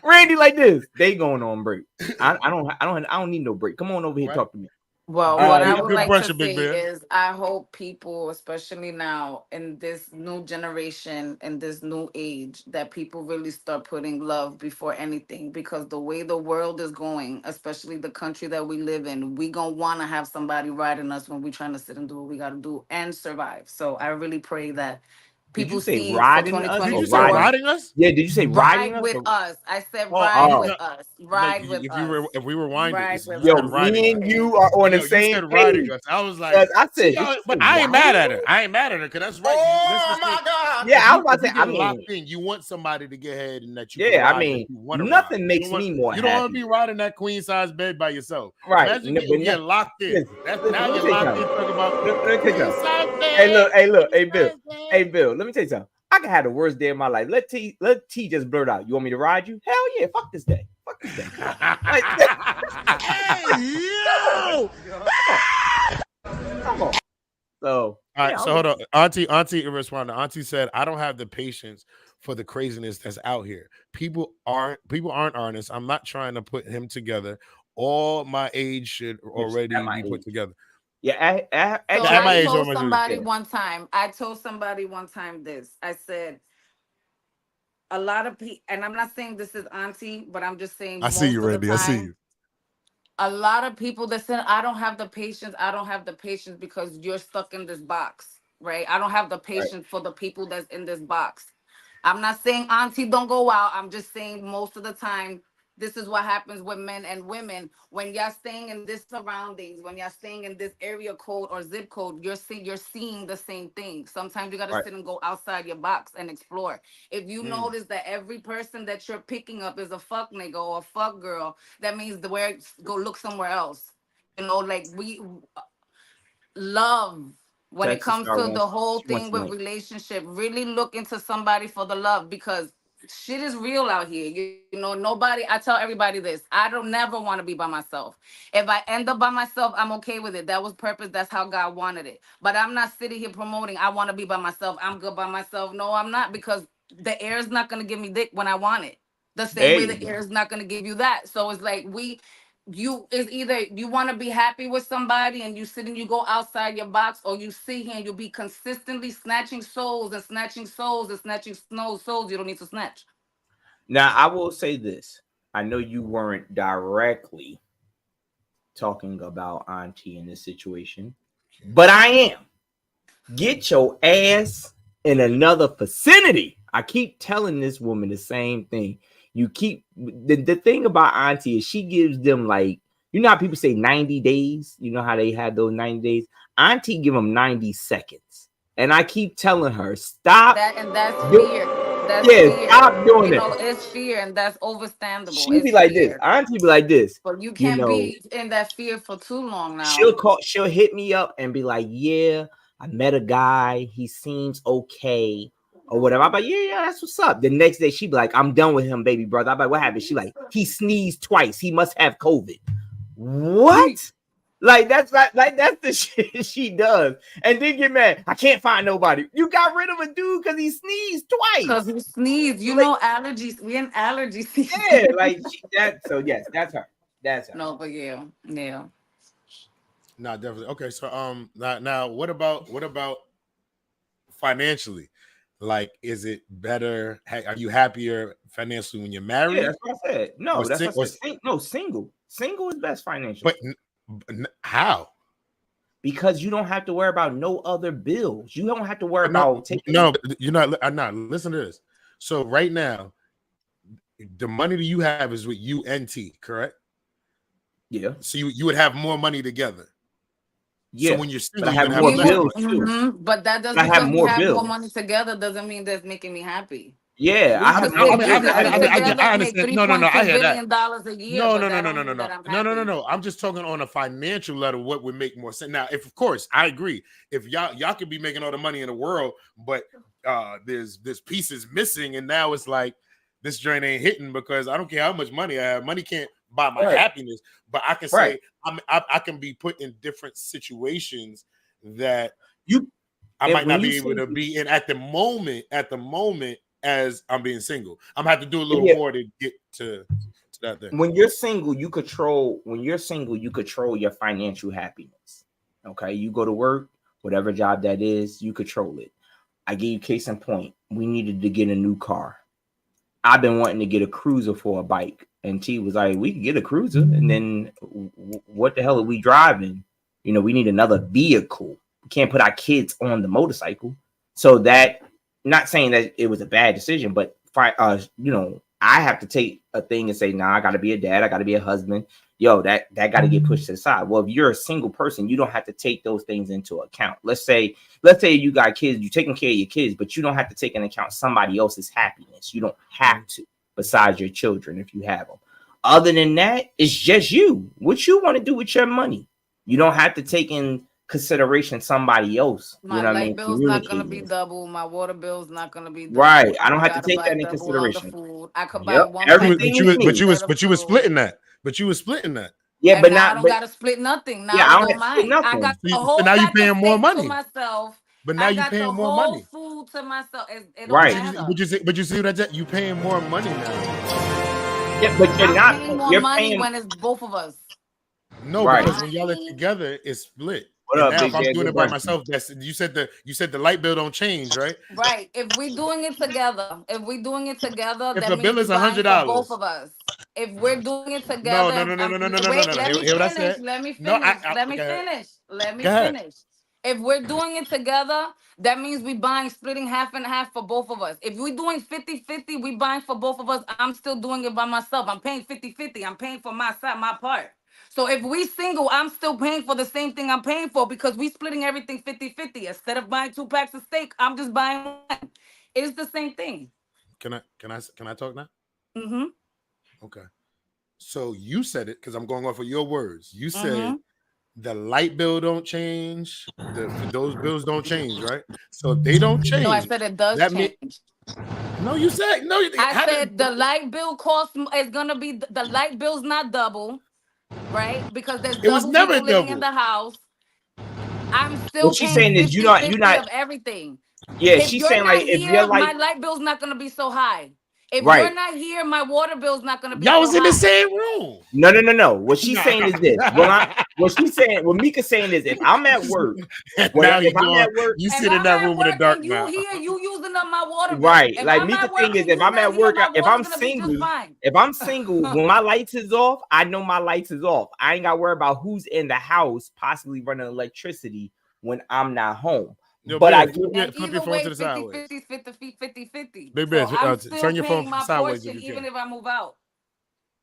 S2: Randy like this. They going on break. I don't need no break. Come on over here, talk to me.
S3: Well, what I would like to say is I hope people, especially now in this new generation, in this new age, that people really start putting love before anything, because the way the world is going, especially the country that we live in, we gonna want to have somebody riding us when we're trying to sit and do what we got to do and survive. So I really pray that people see
S2: riding
S3: for 2024.
S4: Did you say riding us?
S2: Yeah, did you say riding
S3: us? With us. I said
S2: ride
S3: with us. Ride with us.
S4: If we were winding,
S2: me and you are on the same page.
S4: Riding us. I was like,
S2: I said,
S4: but I ain't mad at her. I ain't mad at her because that's right.
S1: Oh my God!
S2: Yeah, I was about
S4: if
S2: to
S4: you
S2: say. I
S4: get locked
S2: mean,
S4: in, you want somebody to get ahead and that you can
S2: yeah, I
S4: ride, that
S2: mean,
S4: you want to ride.
S2: nothing makes me more
S4: You don't want to
S2: happy.
S4: be riding that queen size bed by yourself.
S2: Right.
S4: Imagine
S2: No, but
S4: getting locked in.
S2: listen,
S4: That's
S2: listen,
S4: now
S2: let me
S4: you're
S2: tell you
S4: locked in
S2: something.
S4: talking about
S2: Let me tell you
S4: queen
S2: something.
S4: size
S2: Hey,
S4: bed.
S2: look,
S4: queen
S2: hey, Bill.
S4: size bed.
S2: Hey, Bill, let me tell you something. I can have the worst day of my life. Let T just blurt out. You want me to ride you? Hell yeah. Fuck this day. Fuck this day. Like,
S1: Hey, yo!
S2: come on. So,
S4: All right,
S2: yeah,
S4: so hold on. Auntie responded. Auntie said, I don't have the patience for the craziness that's out here. People aren't honest. I'm not trying to put him together. All my age should
S2: at
S4: already
S2: my
S4: be put
S2: age.
S4: together.
S2: Yeah, at
S3: So
S2: your
S4: At my
S3: I
S4: age,
S2: age.
S4: all
S3: told
S4: my should.
S3: somebody
S2: Yeah.
S3: one time. I told somebody one time this. I said a lot of people, and I'm not saying this is auntie, but I'm just saying
S4: I see
S3: most
S4: you,
S3: of the
S4: Randy. I see
S3: time,
S4: you.
S3: a lot of people that said I don't have the patience. I don't have the patience because you're stuck in this box, right? I don't have the
S2: Right.
S3: patience for the people that's in this box. I'm not saying auntie don't go out. I'm just saying most of the time, this is what happens with men and women. When y'all staying in this surroundings, when y'all staying in this area code or zip code, you're seeing the same thing. Sometimes you gotta
S2: Right.
S3: sit and go outside your box and explore. If you
S4: Mm.
S3: notice that every person that you're picking up is a fuck nigga or a fuck girl, that means the where go look somewhere else. Like we love when it
S2: Texas
S3: comes
S2: star
S3: to the
S2: wants
S3: whole
S2: she wants
S3: thing with
S2: tonight.
S3: relationship, really look into somebody for the love because shit is real out here. Nobody, I tell everybody this, I don't never want to be by myself. If I end up by myself, I'm okay with it. That was purpose. That's how God wanted it. But I'm not sitting here promoting I want to be by myself. I'm good by myself. No, I'm not, because the air is not going to give me dick when I want it. The same
S2: There
S3: way
S2: you
S3: the
S2: go.
S3: air is not going to give you that. So it's like you is either you want to be happy with somebody and you sit and you go outside your box, or you sit here and you'll be consistently snatching souls and snatching souls and snatching souls you don't need to snatch.
S2: Now, I will say this. I know you weren't directly talking about Auntie in this situation, but I am. Get your ass in another vicinity. I keep telling this woman the same thing. The thing about Auntie is she gives them, like, you know how people say 90 days? You know how they had those 90 days? Auntie give them 90 seconds. And I keep telling her, stop.
S3: That's
S2: Do-
S3: fear. That's
S2: yeah,
S3: fear.
S2: stop doing it.
S3: It's fear, and that's overstandable.
S2: She be
S3: It's
S2: like this.
S3: fear.
S2: Auntie be like this.
S3: But you
S2: You
S3: can't
S2: know,
S3: be in that fear for too long
S2: she'll
S3: now.
S2: call, she'll hit me up and be like, yeah, I met a guy. He seems okay. Or whatever. I'm like, yeah, that's what's up. The next day, she be like, I'm done with him, baby brother. I'm like, what happened? She like, he sneezed twice. He must have COVID. What? Like that's that's the shit she does. And then get mad. I can't find nobody. You got rid of a dude because he sneezed
S3: Because
S2: twice.
S3: you sneeze,
S2: Like,
S3: allergies. We in allergy season.
S2: yeah, like that. So yes, that's her. That's her.
S3: No, but yeah.
S4: No, definitely. Okay, so now what about financially? Like, is it better? Are you happier financially when you're
S2: Yeah,
S4: married
S2: that's what I said.
S4: or
S2: No, that's what I said.
S4: or
S2: No, single. Single is best financially
S4: but how?
S2: because you don't have to worry about no other bills. You don't have to worry
S4: But no,
S2: about taking.
S4: no, you're not. I'm not. Listen to this. So right now, the money that you have is with you and T, correct?
S2: Yeah,
S4: So you would have more money together. So
S2: yeah,
S4: when you're
S2: but I
S4: single, you're
S2: have
S4: gonna have
S2: more
S3: We
S4: less
S3: will,
S2: bills
S4: money.
S2: too.
S3: but that does
S2: I have
S3: because we
S2: more
S3: have more
S2: bills.
S3: money together doesn't mean that's making me happy.
S2: Yeah,
S3: We
S2: I have
S3: could
S2: more
S3: sit
S2: bills. I had to get bills.
S3: together
S4: I
S3: and make
S4: understand. No, I
S3: $3.2
S4: hear that.
S3: billion a year,
S4: No,
S3: but
S4: no, no,
S3: that
S4: no,
S3: don't
S4: no, no,
S3: mean
S4: no,
S3: that I'm
S4: no, no, no,
S3: happy.
S4: no. I'm just talking on a financial level. What would make more sense? Now, if of course I agree, if y'all could be making all the money in the world, but there's pieces missing, and now it's like this joint ain't hitting because I don't care how much money I have. Money can't buy my
S2: Right,
S4: happiness, but I can
S2: right.
S4: say I can be put in different situations that
S2: You
S4: I
S2: and
S4: might
S2: when
S4: not
S2: you
S4: be able
S2: say
S4: to be in at the moment. As I'm being single, I'm gonna have to do a little
S2: yeah,
S4: more to get to that thing.
S2: when you're single, you control. When you're single, you control your financial happiness. Okay, you go to work, whatever job that is, you control it. I give you case in point. We needed to get a new car. I've been wanting to get a cruiser for a bike, and T was like, "We can get a cruiser, and then what the hell are we driving? You know, we need another vehicle. We can't put our kids on the motorcycle." So that, not saying that it was a bad decision, but I have to take a thing and say, "Nah, I got to be a dad. I got to be a husband." yo, that got to get pushed to the side. Well, if you're a single person, you don't have to take those things into account. Let's say you got kids, you're taking care of your kids, but you don't have to take into account somebody else's happiness. You don't have to, besides your children, if you have them. Other than that, it's just you. What you want to do with your money. You don't have to take in consideration somebody else.
S3: My
S2: You know what I
S3: light
S2: mean?
S3: bill's not gonna be
S2: Communicating.
S3: double. My water bill's not gonna be double.
S2: Right. I don't
S3: don't
S2: have to
S3: gotta
S2: take
S3: buy
S2: that into
S3: double of the
S2: consideration.
S3: food. I could buy
S2: Yep.
S3: one
S2: Everything
S3: package
S2: is me.
S4: But you was splitting that. But you was splitting that.
S2: Yeah,
S3: and
S2: but
S3: now I
S2: not.
S3: don't
S2: But
S3: gotta split nothing. Now
S2: yeah,
S3: I
S2: I don't
S3: don't
S2: have to split
S3: mind. I got
S2: nothing.
S3: the
S4: So
S3: whole
S4: now you
S3: pack of
S4: paying more
S3: steak to
S4: money.
S3: myself.
S4: But now
S3: I
S4: you
S3: got the
S4: paying more
S3: whole
S4: money.
S3: food to myself. It don't
S2: Right.
S3: matter.
S4: But you see what you paying more money now.
S2: Yeah, but you're
S3: I'm
S2: not.
S3: paying more
S2: You're
S3: money
S2: paying.
S3: when it's both of us.
S4: No,
S2: Right.
S4: because when y'all are
S3: I-
S4: together, it's split.
S2: What
S4: And
S2: up,
S4: now
S2: big
S4: if I'm
S2: man?
S4: doing
S2: Good
S4: it by
S2: brunch.
S4: myself, that's you said the light bill don't change, right?
S3: Right. If we're doing it together,
S4: If
S3: that
S4: the
S3: means
S4: bill
S3: we're
S4: is
S3: buying for both
S4: $100.
S3: of us. If we're doing it
S4: No,
S3: together,
S4: no, no, no, no, no, no, no, no,
S3: wait,
S4: no.
S3: let me
S4: Hear what I
S3: finish.
S4: said?
S3: Let me
S4: No,
S3: finish. Let me
S4: go ahead.
S3: finish. Let me
S4: Go ahead.
S3: finish. If we're doing it together, that means we buying splitting half and half for both of us. If we're doing 50-50, we buying for both of us. I'm still doing it by myself. I'm paying 50-50. I'm paying for my side, my part. So if we single, I'm still paying for the same thing I'm paying for because we splitting everything 50-50. Instead of buying 2 packs of steak, I'm just buying one. It's the same thing.
S4: Can I talk now?
S3: Mm-hmm.
S4: Okay. So you said it because I'm going off of your words. You said
S3: Mm-hmm.
S4: the light bill don't change. Those bills don't change, right? So if they don't change,
S3: No, I said it does
S4: that
S3: change.
S4: no, you said no.
S3: I said the light bill cost is gonna be the light bill's not double, right? Because there's
S4: It was
S3: double
S4: never
S3: people living in
S4: double.
S3: the house. I'm still
S2: What she's
S3: paying
S2: saying is you're
S3: 50-50
S2: not.
S3: of everything.
S2: Yeah,
S3: If
S2: she's
S3: you're
S2: saying like
S3: not
S2: if you're
S3: here,
S2: like
S3: my light bill's not gonna be so high. If
S2: right.
S3: you're not here, my water bill's not gonna be
S4: Y'all
S3: so
S4: was in the
S3: high.
S4: same room.
S2: No. What she's saying is this. What Mika's saying is if I'm at work,
S4: Now
S2: if I'm at work,
S4: you
S3: If
S4: sit in
S3: I'm
S4: that
S3: at
S4: room in the
S3: work
S4: dark
S3: and you
S4: now.
S3: here, you using up my water bill.
S2: right?
S3: If
S2: Like
S3: I'm
S2: Mika
S3: at work
S2: thing is
S3: and
S2: if
S3: you
S2: I'm
S3: not
S2: at
S3: here,
S2: work,
S3: my
S2: if
S3: water's
S2: I'm
S3: gonna be just
S2: single,
S3: fine.
S2: when my lights is off, I know my lights is off. I ain't got to worry about who's in the house possibly running electricity when I'm not home.
S4: Yo,
S2: But I
S4: Biz,
S2: do.
S3: And
S4: flip your
S3: either
S4: phone
S3: way,
S4: to the sideways.
S3: 50-50.
S4: Big
S3: So
S4: Biz,
S3: I'm still
S4: turn your phone
S3: paying my
S4: sideways if
S3: portion
S4: you
S3: even
S4: can.
S3: if I move out.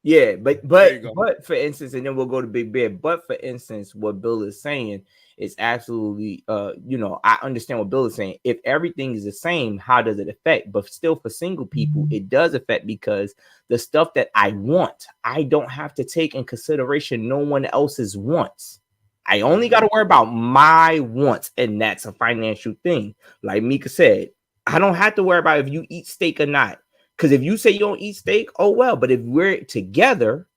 S2: Yeah,
S4: There you go.
S2: but for instance, and then we'll go to Big Bear. But for instance, what Bill is saying is absolutely I understand what Bill is saying. If everything is the same, how does it affect? But still for single people, it does affect because the stuff that I want, I don't have to take in consideration no one else's wants. I only got to worry about my wants, and that's a financial thing. Like Mika said, I don't have to worry about if you eat steak or not. Because if you say you don't eat steak, oh well. But if we're together,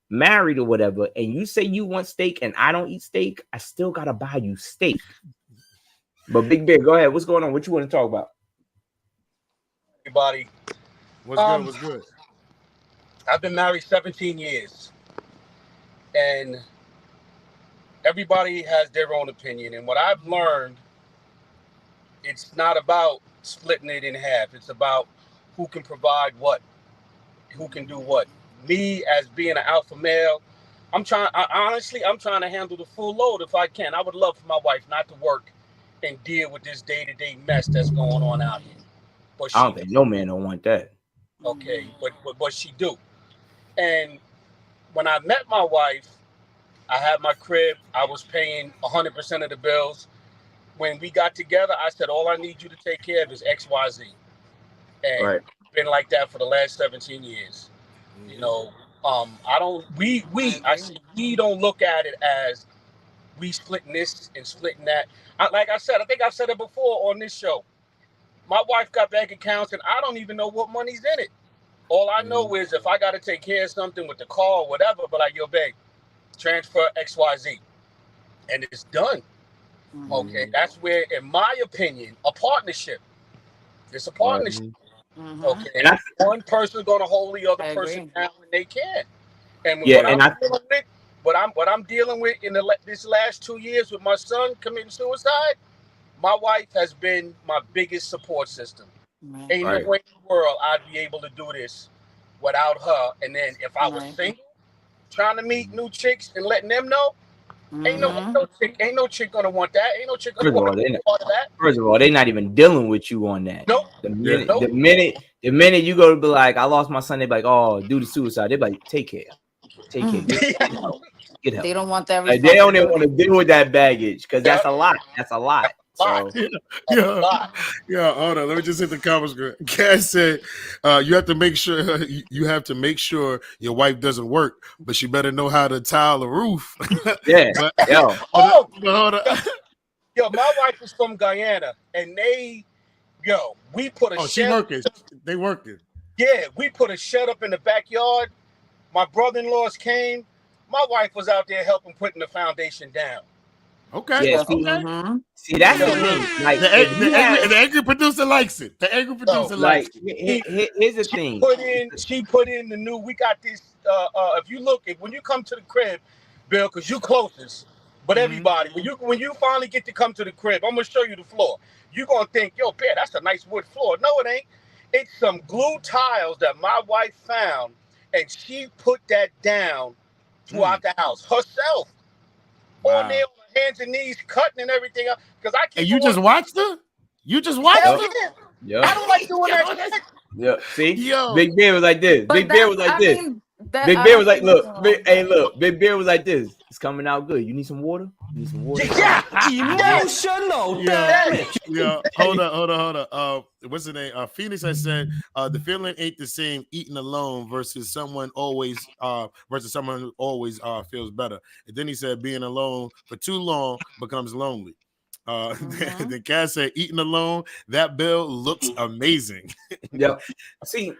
S2: married or whatever, and you say you want steak and I don't eat steak, I still gotta buy you steak. But Big Bear, go ahead. What's going on? What you want to talk about?
S6: Everybody,
S4: What's good?
S6: I've been married 17 years, and everybody has their own opinion. And what I've learned, it's not about splitting it in half. It's about who can provide what, who can do what. Me as being an alpha male, I'm trying to handle the full load if I can. I would love for my wife not to work and deal with this day-to-day mess that's going on out here. But
S2: I
S6: she
S2: don't think no man don't want that.
S6: okay, but she do. And when I met my wife, I had my crib. I was paying 100% of the bills. When we got together, I said, all I need you to take care of is X, Y, Z. And
S2: Right.
S6: it's been like that for the last 17 years. You know, I don't, we don't look at it as we splitting this and splitting that. Like I said, I think I've said it before on this show. My wife got bank accounts and I don't even know what money's in it. All I know is if I got to take care of something with the car or whatever, but like, yo, babe, transfer XYZ. And it's done. Okay, that's where, in my opinion, a partnership. It's a partnership. Okay, and one person is going to hold the other person down when they can. And what I'm dealing with in this last 2 years with my son committing suicide, my wife has been my biggest support system. Ain't no way in the world I'd be able to do this without her. And then if I was single, trying to meet new chicks and letting them know, ain't no chick gonna want that. Ain't no chick gonna want part of that.
S2: First of all, they're not even dealing with you on that.
S6: Nope.
S2: The minute you go to be like, I lost my son, they be like, oh, due to suicide, they be like, take care. Take care. Get help. Get help.
S3: They don't want that
S2: Like, they don't even want to
S3: responsibility.
S2: deal with that baggage because that's
S6: Yep.
S2: a lot. That's a lot.
S6: Lot.
S2: So
S6: That's a
S4: Yeah,
S6: lot.
S4: yeah. Hold on, let me just hit the comments. Cass said, "You have to make sure you have to make sure your wife doesn't work, but she better know how to tile a roof."
S2: yeah,
S4: but
S2: yo,
S6: Oh,
S4: hold on.
S6: yo, my wife is from Guyana, and we put a
S4: Oh, she
S6: shed.
S4: working. They working.
S6: Yeah, we put a shed up in the backyard. My brother-in-laws came. My wife was out there helping putting the foundation down.
S4: Okay,
S2: yeah.
S4: okay.
S2: See, that's the
S6: Yo,
S2: thing. Like,
S4: The,
S2: if
S4: the
S2: you
S4: angry
S2: have,
S4: the angry producer likes it. The angry
S6: yo,
S4: producer likes
S2: like,
S4: it.
S2: here's the
S6: she
S2: thing.
S6: put in the new. We got this. If you look, when you come to the crib, Bill, because you closest, but
S4: Mhm.
S6: everybody, when you finally get to come to the crib, I'm gonna show you the floor. You gonna think, yo, Bear, that's a nice wood floor. No, it ain't. It's some glue tiles that my wife found, and she put that down throughout the house herself. On
S4: Wow.
S6: there, on her hands and knees, cutting and everything else. Because I
S4: And
S6: keep
S4: you
S6: on.
S4: just watched her? You just watched
S6: Hell
S2: Yep,
S4: her?
S6: yeah.
S2: yep,
S6: I don't like doing
S4: Yo,
S6: that
S4: that's-
S6: shit.
S2: yep. See,
S4: yo.
S2: Big Bear was like this.
S3: But
S2: Big Bear
S3: that's,
S2: was like
S3: I
S2: this.
S3: mean, that
S2: Big
S3: I
S2: Bear
S3: don't
S2: was like,
S3: see nothing
S2: look,
S3: wrong with
S2: hey,
S3: that.
S2: look. Big Bear was like this. It's coming out good. You need some water? You need some water?
S6: Yeah. Yes.
S5: Emotional
S4: Yeah,
S5: damage.
S4: yeah. Hold on. What's the name? Phoenix has said the feeling ain't the same eating alone versus someone who always feels better. And then he said being alone for too long becomes lonely. The cat said eating alone, that bill looks amazing.
S2: Yep. See,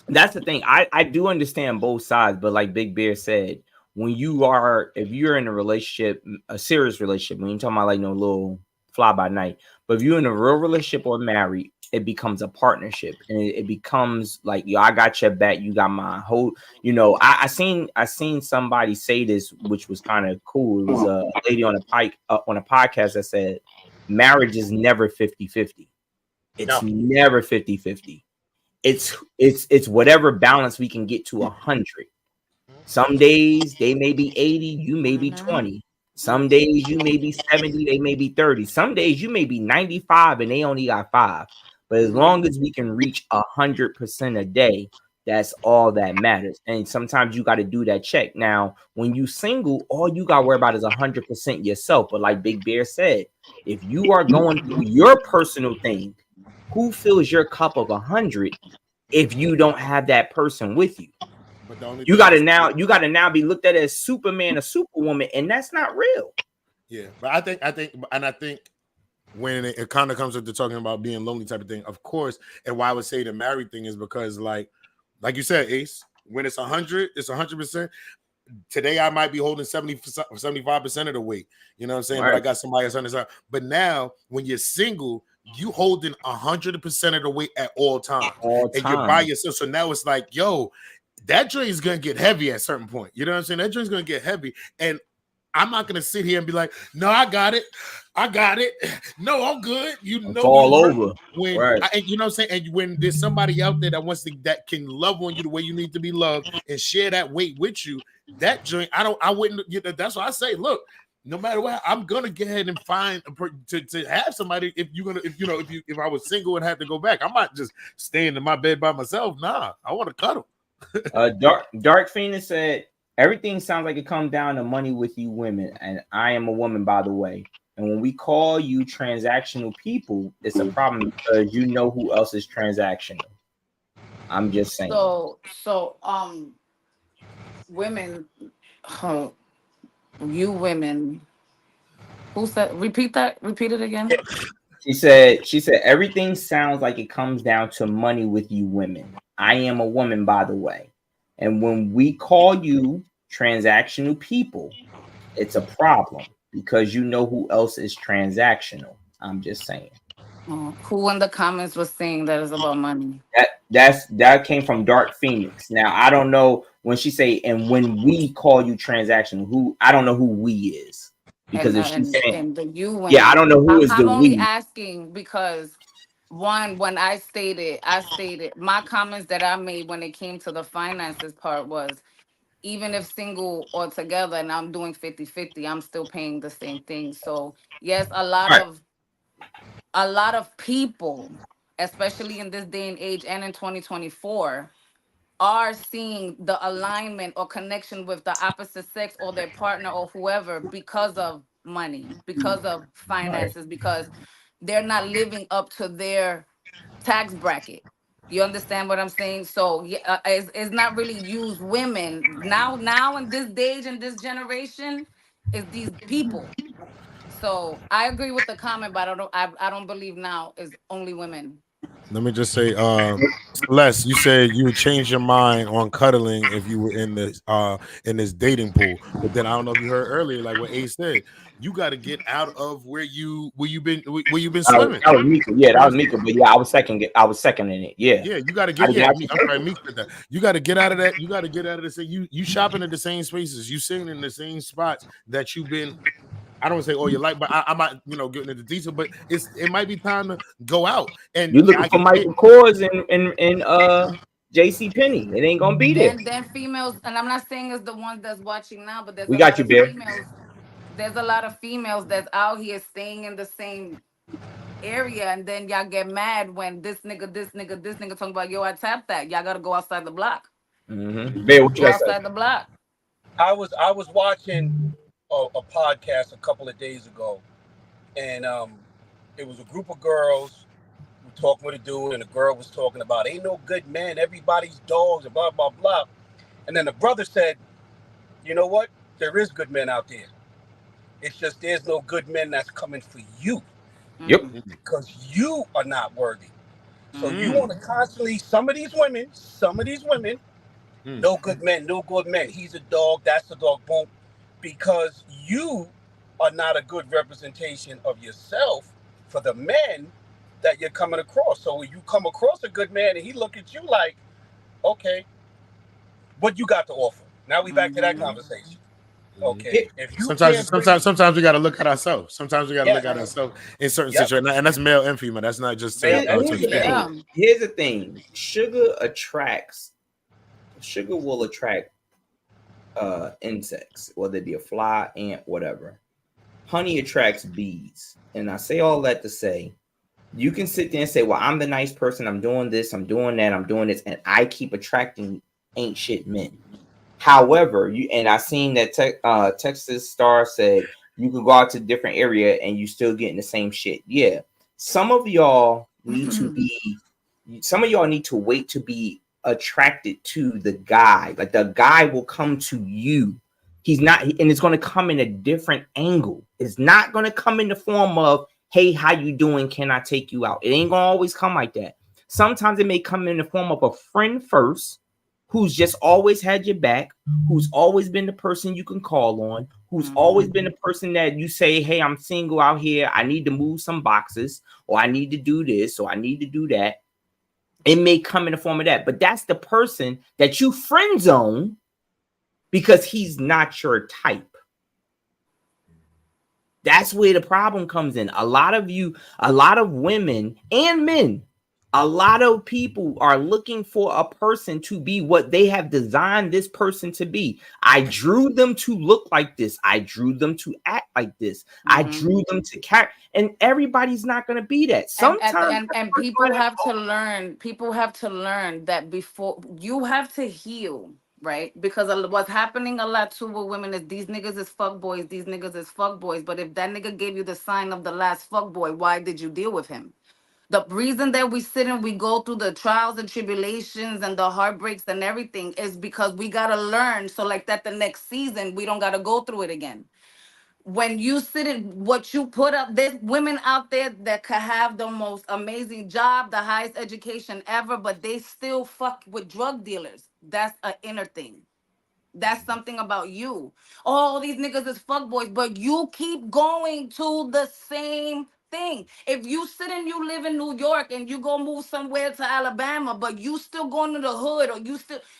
S2: that's the thing. I do understand both sides, but like Big Bear said, if you're in a relationship, a serious relationship, when you're talking about like no little fly by night, but if you're in a real relationship or married, it becomes a partnership, and it becomes like, yo, I got your back, you got my whole. I seen somebody say this, which was kind of cool. It was a lady on a podcast that said marriage is never 50-50. It's
S6: No.
S2: never 50-50. It's whatever balance we can get to 100. Some days they may be 80, you may be 20. Some days you may be 70, they may be 30. Some days you may be 95 and they only got 5. But as long as we can reach 100% a day, that's all that matters. And sometimes you got to do that check. Now, when you single, all you got to worry about is 100% yourself. But like Big Bear said, if you are going through your personal thing, who fills your cup of 100 if you don't have that person with you?
S4: But the only
S2: You
S4: thing
S2: gotta now be looked at as Superman or Superwoman, and that's not real.
S4: yeah, but I think when it kind of comes into talking about being lonely type of thing, of course, and why I would say the married thing is because like you said, Ace, when it's 100, it's 100%. Today I might be holding 75% of the weight. You know what I'm saying?
S2: Right.
S4: But I got somebody else on this side. But now when you're single, you holding 100% of the weight at all times.
S2: All
S4: And you're by
S2: time.
S4: yourself. So now it's like, yo, that joint is gonna get heavy at a certain point. You know what I'm saying? That joint's gonna get heavy. And I'm not gonna sit here and be like, no, I got it. No, I'm good. You
S2: It's
S4: know,
S2: all
S4: you hurt
S2: over.
S4: when
S2: Right.
S4: and you know what I'm saying. And when there's somebody out there that can love on you the way you need to be loved and share that weight with you, that joint, I wouldn't. You know, that's why I say, look, no matter what, I'm gonna go ahead and find to have somebody. If I was single and had to go back, I'm not just staying in my bed by myself. Nah, I want to cuddle.
S2: Dark Phoenix said everything sounds like it comes down to money with you women, and I am a woman, by the way. And when we call you transactional people, it's a problem because you know who else is transactional. I'm just saying.
S3: So women, huh, you women, who said? Repeat that. Repeat it again.
S2: She said everything sounds like it comes down to money with you women. I am a woman, by the way. And when we call you transactional people, it's a problem because you know who else is transactional. I'm just saying.
S3: Who in the comments was saying that is about money?
S2: That came from Dark Phoenix. Now I don't know when she say and when we call you transactional, who I don't know who we is. Because
S3: And
S2: if she's saying,
S3: and the you
S2: yeah, I
S3: women.
S2: don't know who is the
S3: I'm only
S2: we.
S3: asking because when I stated my comments that I made when it came to the finances part was even if single or together and I'm doing 50-50, I'm still paying the same thing. So yes,
S2: Right.
S3: a lot of people, especially in this day and age and in 2024, are seeing the alignment or connection with the opposite sex or their partner or whoever because of money, because of
S2: Right.
S3: finances, because they're not living up to their tax bracket. You understand what I'm saying? So yeah, it's not really used women now in this age and this generation is these people. So I agree with the comment, but I don't believe now is only women.
S4: Let me just say, Celeste, you said you would change your mind on cuddling if you were in this dating pool. But then I don't know if you heard earlier, like what Ace said, you got to get out of where you've been swimming.
S2: That was Mika. Yeah,
S4: You know
S2: that
S4: what
S2: was
S4: I'm saying?
S2: Mika. But yeah, I was seconding it. Yeah.
S4: Yeah, you got to
S2: I
S4: get.
S2: did
S4: Yeah,
S2: not.
S4: I'm sorry, Meek said that. You got to get out of that. You got to get out of this. You shopping at the same spaces. You sitting in the same spots that you've been. I don't want to say all your life, but I'm not, getting into detail. But it might be time to go out. And
S2: You looking
S4: I
S2: for
S4: can get.
S2: Michael Kors and JC Penney. It ain't gonna be there.
S3: Then females, and I'm not saying it's the ones that's watching now, but there's
S2: We
S3: a
S2: got
S3: lot
S2: you,
S3: of
S2: Bear.
S3: females. There's a lot of females that's out here staying in the same area, and then y'all get mad when this nigga talking about, yo, I tapped that. Y'all gotta go outside the block.
S2: Bear, what you
S3: Go
S2: gotta say?
S3: outside the block.
S6: I was watching a podcast a couple of days ago, and it was a group of girls who were talking with a dude, and the girl was talking about ain't no good men, everybody's dogs, and blah blah blah. And then the brother said, you know what? There is good men out there. It's just there's no good men that's coming for you
S2: Yep.
S3: Mm,
S6: because you are not worthy. So you
S3: mm-hmm.
S6: want to constantly some of these women,
S4: Mm.
S6: no good men, no good men. He's a dog, that's a dog, boom. Because you are not a good representation of yourself for the men that you're coming across. So when you come across a good man and he look at you like, okay, what you got to offer? Now we back to that
S3: Mm-hmm.
S6: conversation.
S4: Mhm.
S6: Okay, if you
S4: Sometimes,
S6: can't bring,
S4: sometimes we got to look at ourselves. Sometimes we got to look at
S6: yes,
S4: ourselves in certain
S6: yep,
S4: situations, and that's male and female. That's not just
S6: male and
S4: to
S2: Here's the
S6: female.
S4: female.
S3: Yeah.
S2: thing. Here's the thing. Sugar will attract insects, whether it be a fly, ant, whatever. Honey attracts bees. And I say all that to say you can sit there and say, well, I'm the nice person, I'm doing this, I'm doing that, I'm doing this, and I keep attracting ain't shit men. However, I seen that Texas Star said you could go out to a different area and you still getting the same shit. Yeah, some of y'all need to be, some of y'all need to wait to be attracted to the guy. Like the guy will come to you. He's not, and it's going to come in a different angle. It's not going to come in the form of, hey, how you doing? Can I take you out? It ain't gonna always come like that. Sometimes it may come in the form of a friend first who's just always had your back, who's always been the person you can call on, who's always been the person that you say, hey, I'm single out here, I need to move some boxes, or I need to do this, or I need to do that. It may come in the form of that, but that's the person that you friend zone because he's not your type. That's where the problem comes in. A lot of women and men, a lot of people are looking for a person to be what they have designed this person to be. I drew them to look like this. I drew them to act like this. I
S3: Mm-hmm.
S2: drew them to carry, and everybody's not going to be that. Sometimes,
S3: And people have to learn. People have to learn that before you have to heal, right? Because what's happening a lot too with women is these niggas is fuck boys. These niggas is fuck boys. But if that nigga gave you the sign of the last fuck boy, why did you deal with him? The reason that we sit and we go through the trials and tribulations and the heartbreaks and everything is because we gotta learn. So like that, the next season we don't gotta go through it again. When you sit in what you put up, there's women out there that could have the most amazing job, the highest education ever, but they still fuck with drug dealers. That's an inner thing. That's something about you. Oh, these niggas is fuckboys, but you keep going to the same thing. If you sit and you live in New York and you go move somewhere to Alabama, but you still going to the hood, or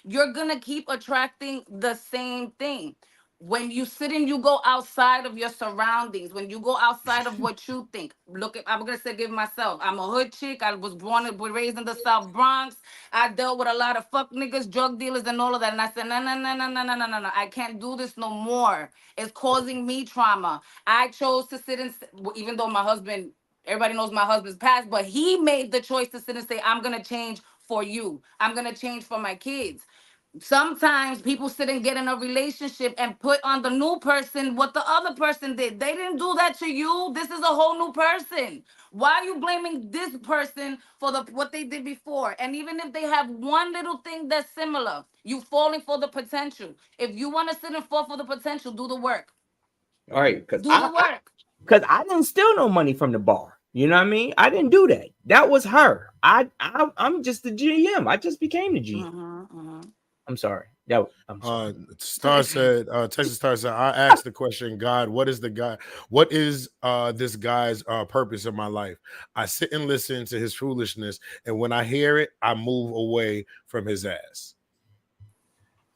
S3: you're gonna keep attracting the same thing. When you sit and you go outside of your surroundings, when you go outside of what you think, look at, I'm gonna say, give myself, I'm a hood chick. I was born and raised in the South Bronx. I dealt with a lot of fuck niggas, drug dealers, and all of that. And I said, no, no, no, no, no, no, no, no, no. I can't do this no more. It's causing me trauma. I chose to sit and, even though my husband, everybody knows my husband's past, but he made the choice to sit and say, I'm gonna change for you. I'm gonna change for my kids. Sometimes people sit and get in a relationship and put on the new person what the other person did. They didn't do that to you. This is a whole new person. Why are you blaming this person for what they did before? And even if they have one little thing that's similar, you falling for the potential. If you want to sit and fall for the potential, do the work.
S2: All right, because
S3: Do the work.
S2: I didn't steal no money from the bar. You know what I mean? I didn't do that. That was her. I'm just the GM. I just became the GM. I'm sorry. I'm sorry.
S4: Star said, Texas Star said, I asked the question, God, what is this guy's purpose in my life? I sit and listen to his foolishness, and when I hear it, I move away from his ass.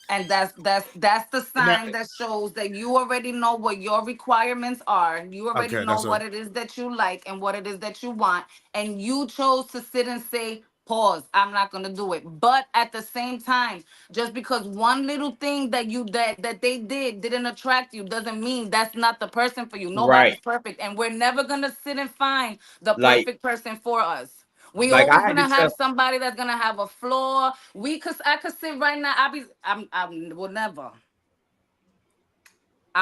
S3: And that's the sign that shows that you already know what your requirements are. You already know what it is that you like and what it is that you want. And you chose to sit and say, pause, I'm not gonna do it. But at the same time, just because one little thing that they didn't attract you doesn't mean that's not the person for you. Nobody's perfect, and we're never gonna sit and find the perfect person for us. We always gonna have somebody that's gonna have a flaw. I could sit right now. I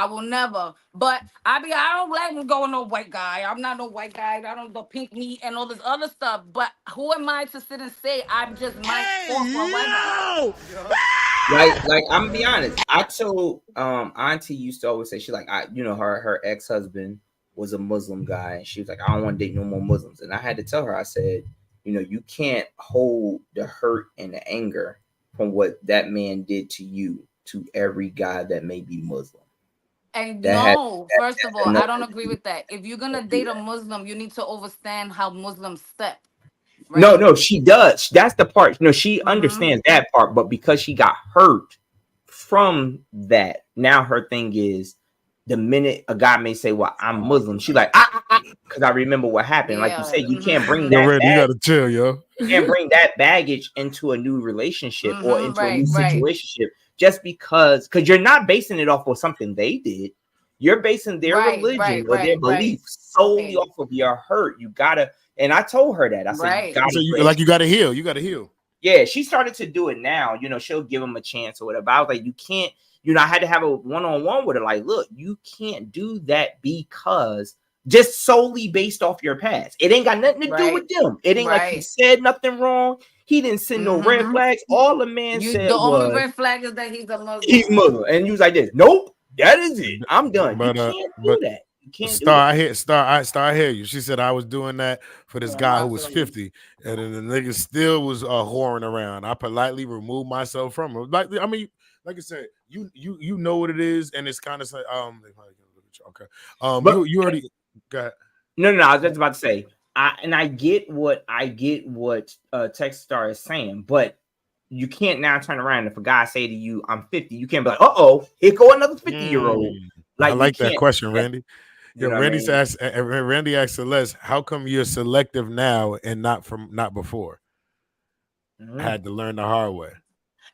S3: will never. But I don't like going no white guy. I'm not no white guy. I don't the pink meat and all this other stuff. But who am I to sit and say I'm just my fault for a white guy?
S2: Like I'm gonna be honest. I told Auntie used to always say she like her ex-husband was a Muslim guy, and she was like, I don't want to date no more Muslims. And I had to tell her, I said, you can't hold the hurt and the anger from what that man did to you to every guy that may be Muslim.
S3: And first of all, I don't agree with that. If you're gonna date a Muslim, you need to understand how Muslims step.
S2: Right? No, she does. That's the part. She understands that part, but because she got hurt from that, now her thing is the minute a guy may say, well, I'm Muslim, she's like, because I remember what happened. Like you said, you can't bring that.
S4: You gotta chill, yo.
S2: You can't bring that baggage into a new relationship or into a new situationship just because you're not basing it off of something they did. You're basing their religion or their belief solely off of your hurt. You gotta, and I told her that. I said,
S4: you gotta heal. You gotta heal.
S2: Yeah, she started to do it now. She'll give him a chance or whatever. I was like, you can't. I had to have a one-on-one with her. Like, look, you can't do that because just solely based off your past. It ain't got nothing to do with them. It ain't like he said nothing wrong. He didn't send no red flags. All the man said
S3: only red flag is that he's a Muslim.
S2: He's Muslim. And he was like this. Nope, that is it. I'm done. You can't do that. You can't
S4: Star, do that. I hear you. She said I was doing that for this guy who was 50, and then the nigga still was whoring around. I politely removed myself from him. Like I said, you know what it is, and it's kind of like okay. But you already got.
S2: No. I was just about to say, I get what Texas Star is saying, but you can't now turn around if a guy say to you, "I'm 50," you can't be like, here go another 50-year-old.
S4: I like that question, Randy. Yeah, Randy asked Celeste, "How come you're selective now and not before?" I had to learn the hard way.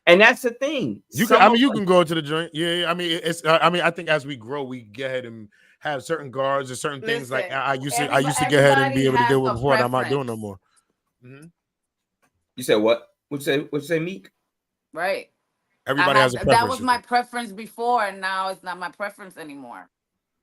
S2: And that's the thing.
S4: You can go to the joint. Yeah. I think as we grow, we get ahead and have certain guards or certain things like I used to get ahead and be able to deal with before. And I'm not doing no more. Mm-hmm.
S2: You said what? What you say, Meek?
S3: Right.
S4: Everybody has a preference.
S3: That was my preference before, and now it's not my preference anymore.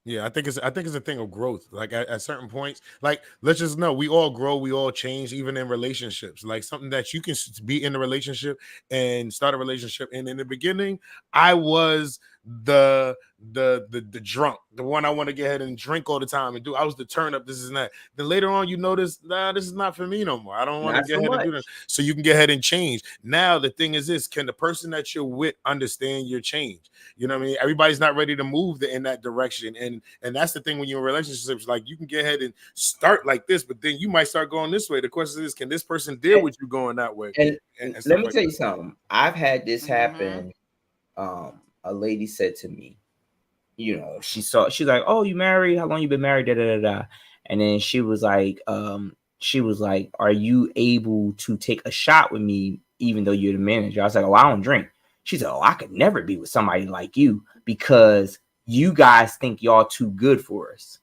S4: Yeah, I think it's a thing of growth. Like at certain points, like let's just know we all grow, we all change, even in relationships. Like something that you can be in a relationship and start a relationship. And in the beginning, I was the drunk, the one I want to get ahead and drink all the time and do. I was the turn up, this is that. Then later on, you notice, this is not for me no more. I don't want to get ahead and do that. So you can get ahead and change. Now the thing is this: can the person that you're with understand your change? You know what I mean? Everybody's not ready to move in that direction, and that's the thing when you're in relationships. Like you can get ahead and start like this, but then you might start going this way. The question is, can this person deal with you going that way?
S2: And let me tell you something. I've had this happen. A lady said to me, she's like, "Oh, you married? How long you been married?" Da, da, da, da. And then she was like, "Are you able to take a shot with me, even though you're the manager?" I was like, "Oh, I don't drink." She said, "Oh, I could never be with somebody like you because you guys think y'all too good for us.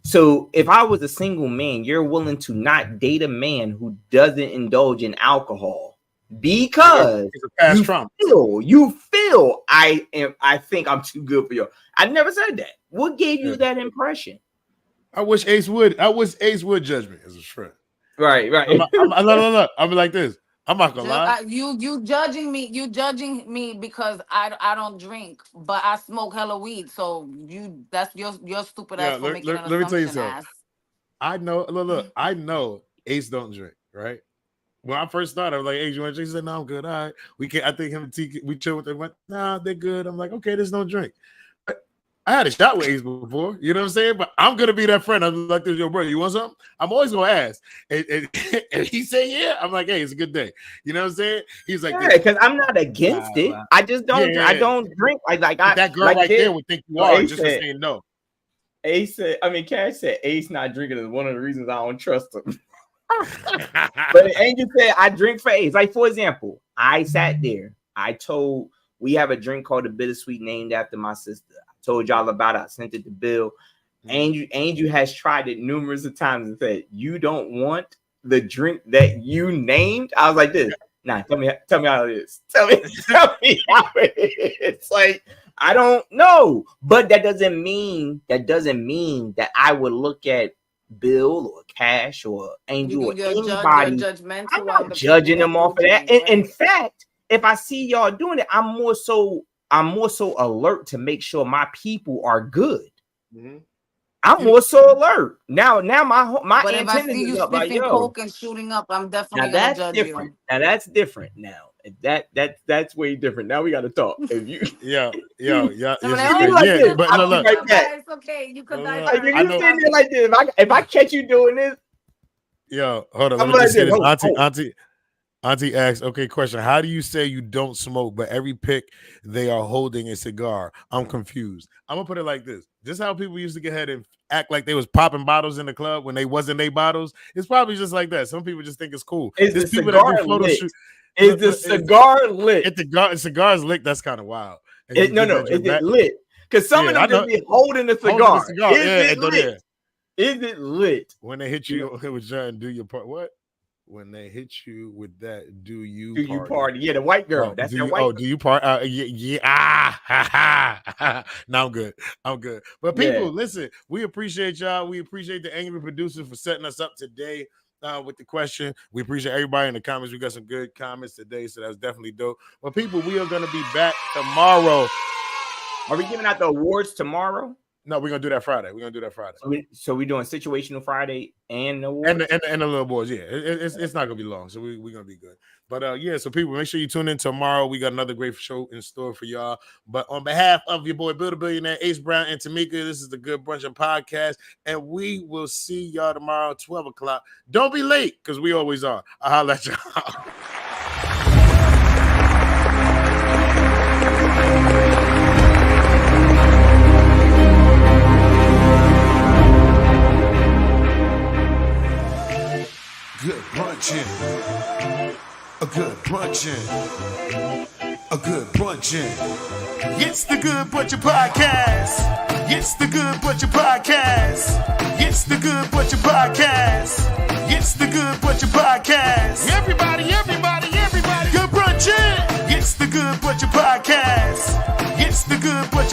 S2: So if I was a single man, you're willing to not date a man who doesn't indulge in alcohol because
S4: It's a past trauma.
S2: you feel I think I'm too good for you. I never said that. What gave you that impression?
S4: I wish Ace would judge me as a friend.
S2: Right.
S4: I'm like this. I'm not gonna lie.
S3: You judging me because I don't drink, but I smoke hella weed. So that's your stupid ass for making an assumption. Let me tell you something.
S4: I know. Look, I know Ace don't drink, right? When I first started, I was like, "Ace, you want to drink?" He said, "No, I'm good. All right, we can." I think him and T, we chill with them. Went, "Nah, they're good." I'm like, "Okay, there's no drink." I had a shot with Ace before, you know what I'm saying? But I'm gonna be that friend. I'm like, "Yo, bro, you want something?" I'm always gonna ask, and he said, "Yeah." I'm like, "Hey, it's a good day," you know what I'm saying? He's like,
S2: "Yeah," because I'm not against it. I just don't. I don't drink like
S4: that girl right there would think you are just for saying no.
S2: Ace said, Cash said, Ace not drinking is one of the reasons I don't trust him. But Angel said, I drink for Ace. Like, for example, I sat there. We have a drink called the Bittersweet named after my sister. I told y'all about it. I sent it to Bill. Angel has tried it numerous of times and said, "You don't want the drink that you named?" I was like this. Nah, tell me how it is. Tell me how it is. It's like, I don't know. But that doesn't mean that I would look at Bill or Cash or Angel or anybody. I'm not judging them off of that. In fact, if I see y'all doing it, I'm more so alert to make sure my people are good. Mm-hmm. I'm more so alert now. My
S3: but if I see you sniffing coke and shooting up, I'm definitely gonna judge
S2: different.
S3: you.
S2: Now that's different. Now that's way different. Now we got to talk. If you,
S4: yeah.
S2: But
S3: look, it's okay. You could die.
S2: If you sitting there like this, if I catch you doing this,
S4: yo, hold on. Let me just say this. Auntie asks, okay, question. How do you say you don't smoke, but every pick they are holding a cigar? I'm confused. I'm going to put it like this. Just how people used to get ahead and act like they was popping bottles in the club when they wasn't they bottles. It's probably just like that. Some people just think it's cool.
S2: Is the cigar lit? Is the cigar lit?
S4: If the cigar's lit, that's kind of wild.
S2: No, is it lit? Because some of them just be holding the cigar. Is it lit?
S4: When they hit you with John, do your part. What? When they hit you with that, do you party?
S2: Yeah, the white girl. That's the white girl.
S4: Do you party? Yeah. No, I'm good. But people, listen, we appreciate y'all. We appreciate the angry producers for setting us up today with the question. We appreciate everybody in the comments. We got some good comments today, so that's definitely dope. But people, we are going to be back tomorrow.
S2: Are we giving out the awards tomorrow?
S4: No, we're gonna do that Friday.
S2: So we're doing Situational Friday and the awards?
S4: and the little boys. Yeah, it's not gonna be long, so we're gonna be good. But so people, make sure you tune in tomorrow. We got another great show in store for y'all. But on behalf of your boy Build a Billionaire, Ace Brown, and Tamika, this is the Good Brunchin Podcast, and we will see y'all tomorrow, 12 o'clock. Don't be late, because we always are. I'll holler at y'all.
S1: Good brunchin', a good brunchin', a good brunchin'. It's the Good Brunchin Podcast. It's the Good Brunchin Podcast. It's the Good Brunchin Podcast. It's the Good Brunchin Podcast. Everybody, good brunchin'. It's the Good Brunchin Podcast. It's the Good Brunchin